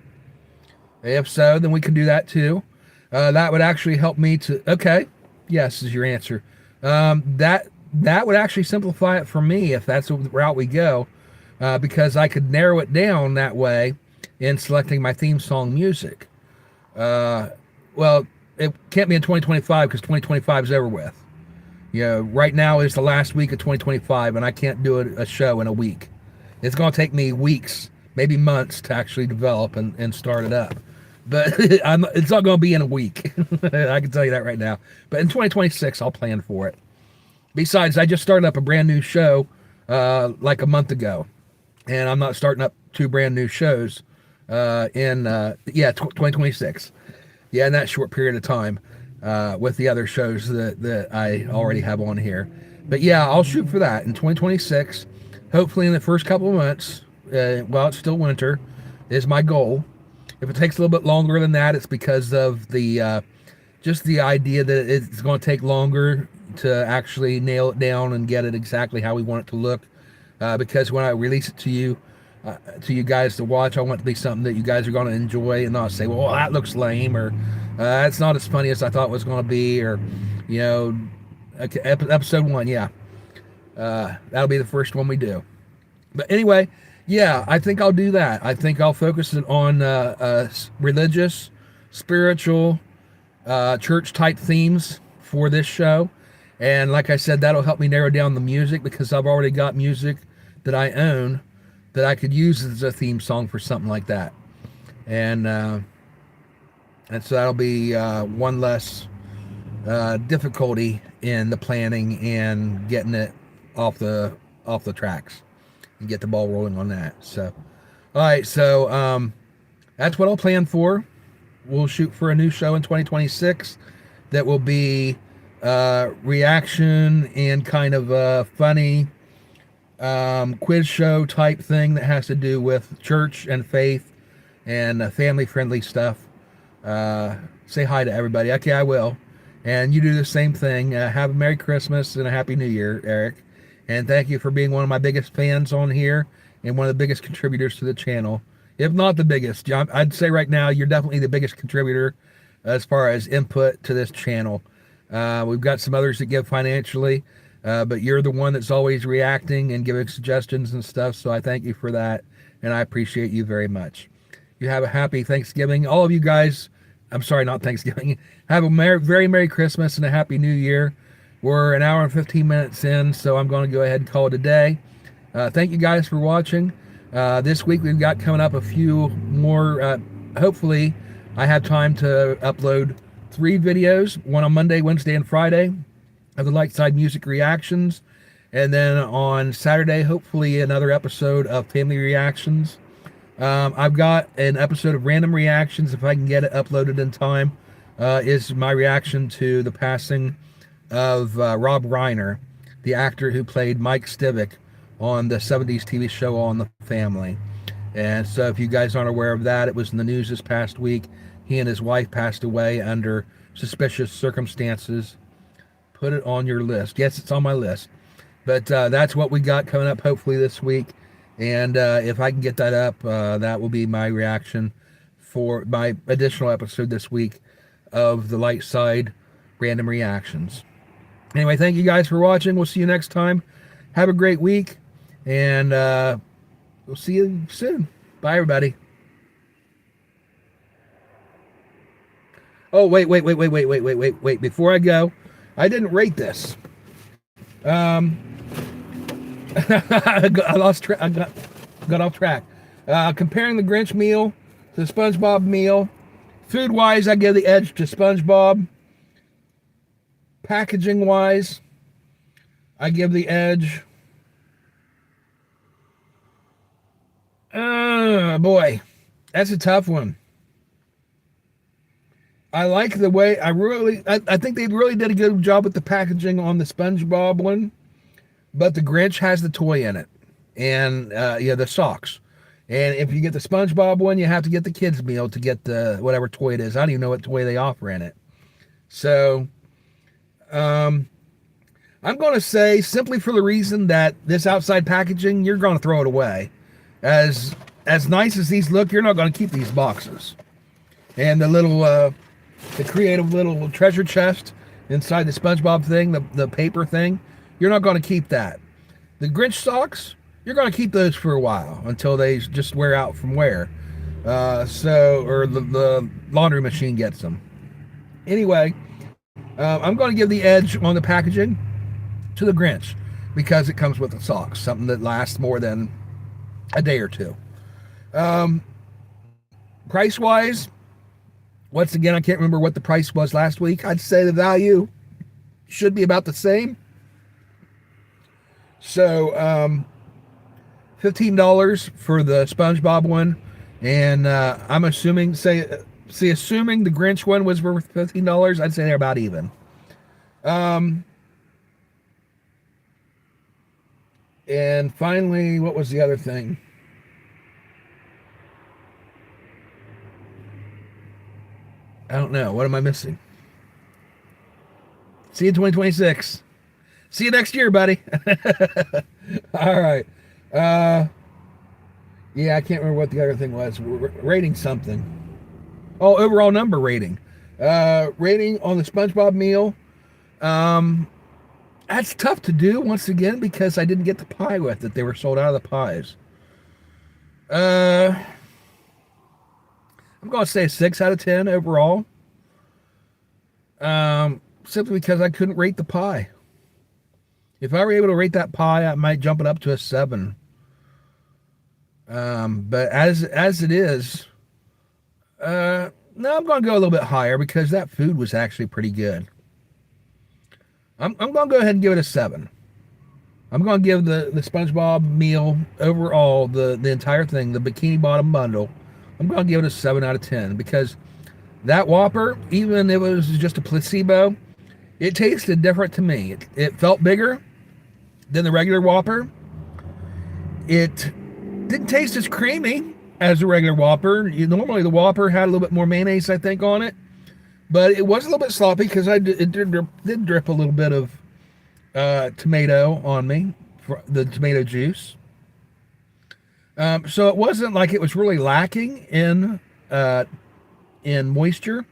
If so, then we can do that too. That would actually help me to. Okay, yes is your answer. That would actually simplify it for me if that's the route we go, because I could narrow it down that way in selecting my theme song music. Well, it can't be in 2025 because 2025 is over with. Right now is the last week of 2025, and I can't do a show in a week. It's going to take me weeks, maybe months, to actually develop and start it up. But it's not going to be in a week. I can tell you that right now. But in 2026, I'll plan for it. Besides, I just started up a brand new show like a month ago, and I'm not starting up 2 brand new shows in 2026. Yeah, in that short period of time with the other shows that I already have on here. But yeah, I'll shoot for that in 2026. Hopefully in the first couple of months, while it's still winter, is my goal. If it takes a little bit longer than that, it's because of the just the idea that it's going to take longer to actually nail it down and get it exactly how we want it to look. Because when I release it to you guys to watch, I want it to be something that you guys are going to enjoy and not say, well, that looks lame, or that's not as funny as I thought it was going to be, or, episode 1, yeah. That'll be the first one we do. But anyway, yeah, I think I'll do that. I think I'll focus it on religious, spiritual, church-type themes for this show. And like I said, that'll help me narrow down the music because I've already got music that I own that I could use as a theme song for something like that. And so that'll be one less difficulty in the planning and getting it off the tracks and get the ball rolling on that. So, all right, so that's what I'll plan for. We'll shoot for a new show in 2026 that will be reaction and kind of a funny quiz show type thing that has to do with church and faith and family friendly stuff. Say hi to everybody. Okay, I will. And you do the same thing. Have a Merry Christmas and a Happy New Year, Eric. And thank you for being one of my biggest fans on here and one of the biggest contributors to the channel. If not the biggest, I'd say right now you're definitely the biggest contributor as far as input to this channel. We've got some others that give financially, but you're the one that's always reacting and giving suggestions and stuff, so I thank you for that, and I appreciate you very much. You have a happy Thanksgiving. All of you guys, I'm sorry, not Thanksgiving. Have a very Merry Christmas and a Happy New Year. We're an hour and 15 minutes in, so I'm going to go ahead and call it a day. Thank you guys for watching. This week we've got coming up a few more. Hopefully, I have time to upload 3 videos, one on Monday, Wednesday, and Friday of the Light Side Music Reactions. And then on Saturday, hopefully another episode of Family Reactions. I've got an episode of Random Reactions, if I can get it uploaded in time, is my reaction to the passing of Rob Reiner, the actor who played Mike Stivic on the 70s TV show All in the Family. And so if you guys aren't aware of that, it was in the news this past week. He and his wife passed away under suspicious circumstances. Put it on your list. Yes, it's on my list. But that's what we got coming up hopefully this week. And if I can get that up, that will be my reaction for my additional episode this week of the Light Side Random Reactions. Anyway, thank you guys for watching. We'll see you next time. Have a great week. And we'll see you soon. Bye, everybody. Oh, wait. Before I go, I didn't rate this. I lost track. I got off track. Comparing the Grinch meal to the SpongeBob meal. Food-wise, I give the edge to SpongeBob. Packaging-wise, I give the edge. Boy, that's a tough one. I like the way I think they really did a good job with the packaging on the SpongeBob one, but the Grinch has the toy in it, and the socks. And if you get the SpongeBob one, you have to get the kids meal to get the whatever toy it is. I don't even know what toy they offer in it. So I'm going to say, simply for the reason that this outside packaging, you're going to throw it away. As nice as these look, you're not going to keep these boxes. And the little, the creative little treasure chest inside the SpongeBob thing, the paper thing, you're not going to keep that. The Grinch socks, you're going to keep those for a while until they just wear out from wear. Or the laundry machine gets them. Anyway, I'm going to give the edge on the packaging to the Grinch because it comes with the socks, something that lasts more than a day or two. Price wise, once again, I can't remember what the price was last week. I'd say the value should be about the same. So $15 for the SpongeBob one, and I'm assuming assuming the Grinch one was worth $15, I'd say they're about even. And finally, what was the other thing? I don't know. What am I missing? See you in 2026. See you next year, buddy. All right. Yeah, I can't remember what the other thing was. Rating something. Oh, overall number rating. Rating on the SpongeBob meal. That's tough to do once again because I didn't get the pie with it. They were sold out of the pies. I'm going to say a 6 out of 10 overall. Simply because I couldn't rate the pie. If I were able to rate that pie, I might jump it up to a 7. But as it is, no, I'm going to go a little bit higher because that food was actually pretty good. I'm going to go ahead and give it a 7. I'm going to give the SpongeBob meal overall, the entire thing, the Bikini Bottom bundle, I'm going to give it a 7 out of 10 because that Whopper, even if it was just a placebo, it tasted different to me. It felt bigger than the regular Whopper. It didn't taste as creamy as the regular Whopper. Normally the Whopper had a little bit more mayonnaise, I think, on it. But it was a little bit sloppy because it did drip a little bit of tomato on me, the tomato juice. So it wasn't like it was really lacking in moisture,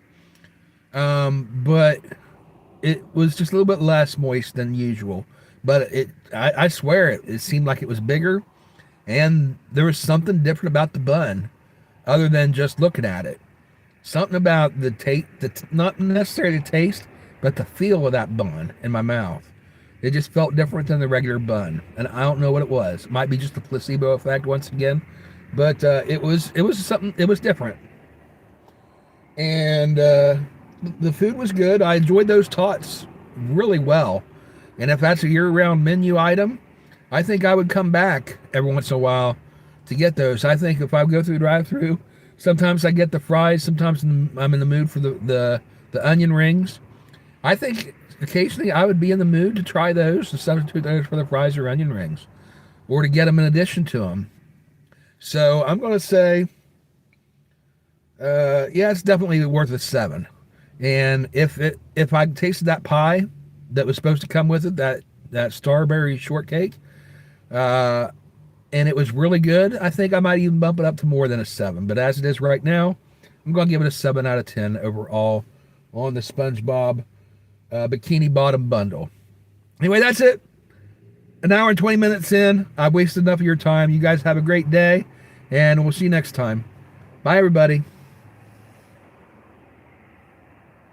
but it was just a little bit less moist than usual. But I swear it seemed like it was bigger, and there was something different about the bun, other than just looking at it. Something about the taste, not necessarily the taste, but the feel of that bun in my mouth. It just felt different than the regular bun, and I don't know what it was. It might be just the placebo effect once again, but it was something. It was different, and the food was good. I enjoyed those tots really well, and if that's a year-round menu item, I think I would come back every once in a while to get those. I think if I go through the drive-through, sometimes I get the fries. Sometimes I'm in the mood for the onion rings. I think occasionally I would be in the mood to try those, to substitute those for the fries or onion rings, or to get them in addition to them. So I'm going to say, yeah, it's definitely worth a 7. And if I tasted that pie that was supposed to come with it, that strawberry shortcake, and it was really good, I think I might even bump it up to more than a 7. But as it is right now, I'm going to give it a 7 out of 10 overall on the SpongeBob Bikini Bottom bundle. Anyway, that's it. An hour and 20 minutes in. I've wasted enough of your time. You guys have a great day, and we'll see you next time. Bye, everybody.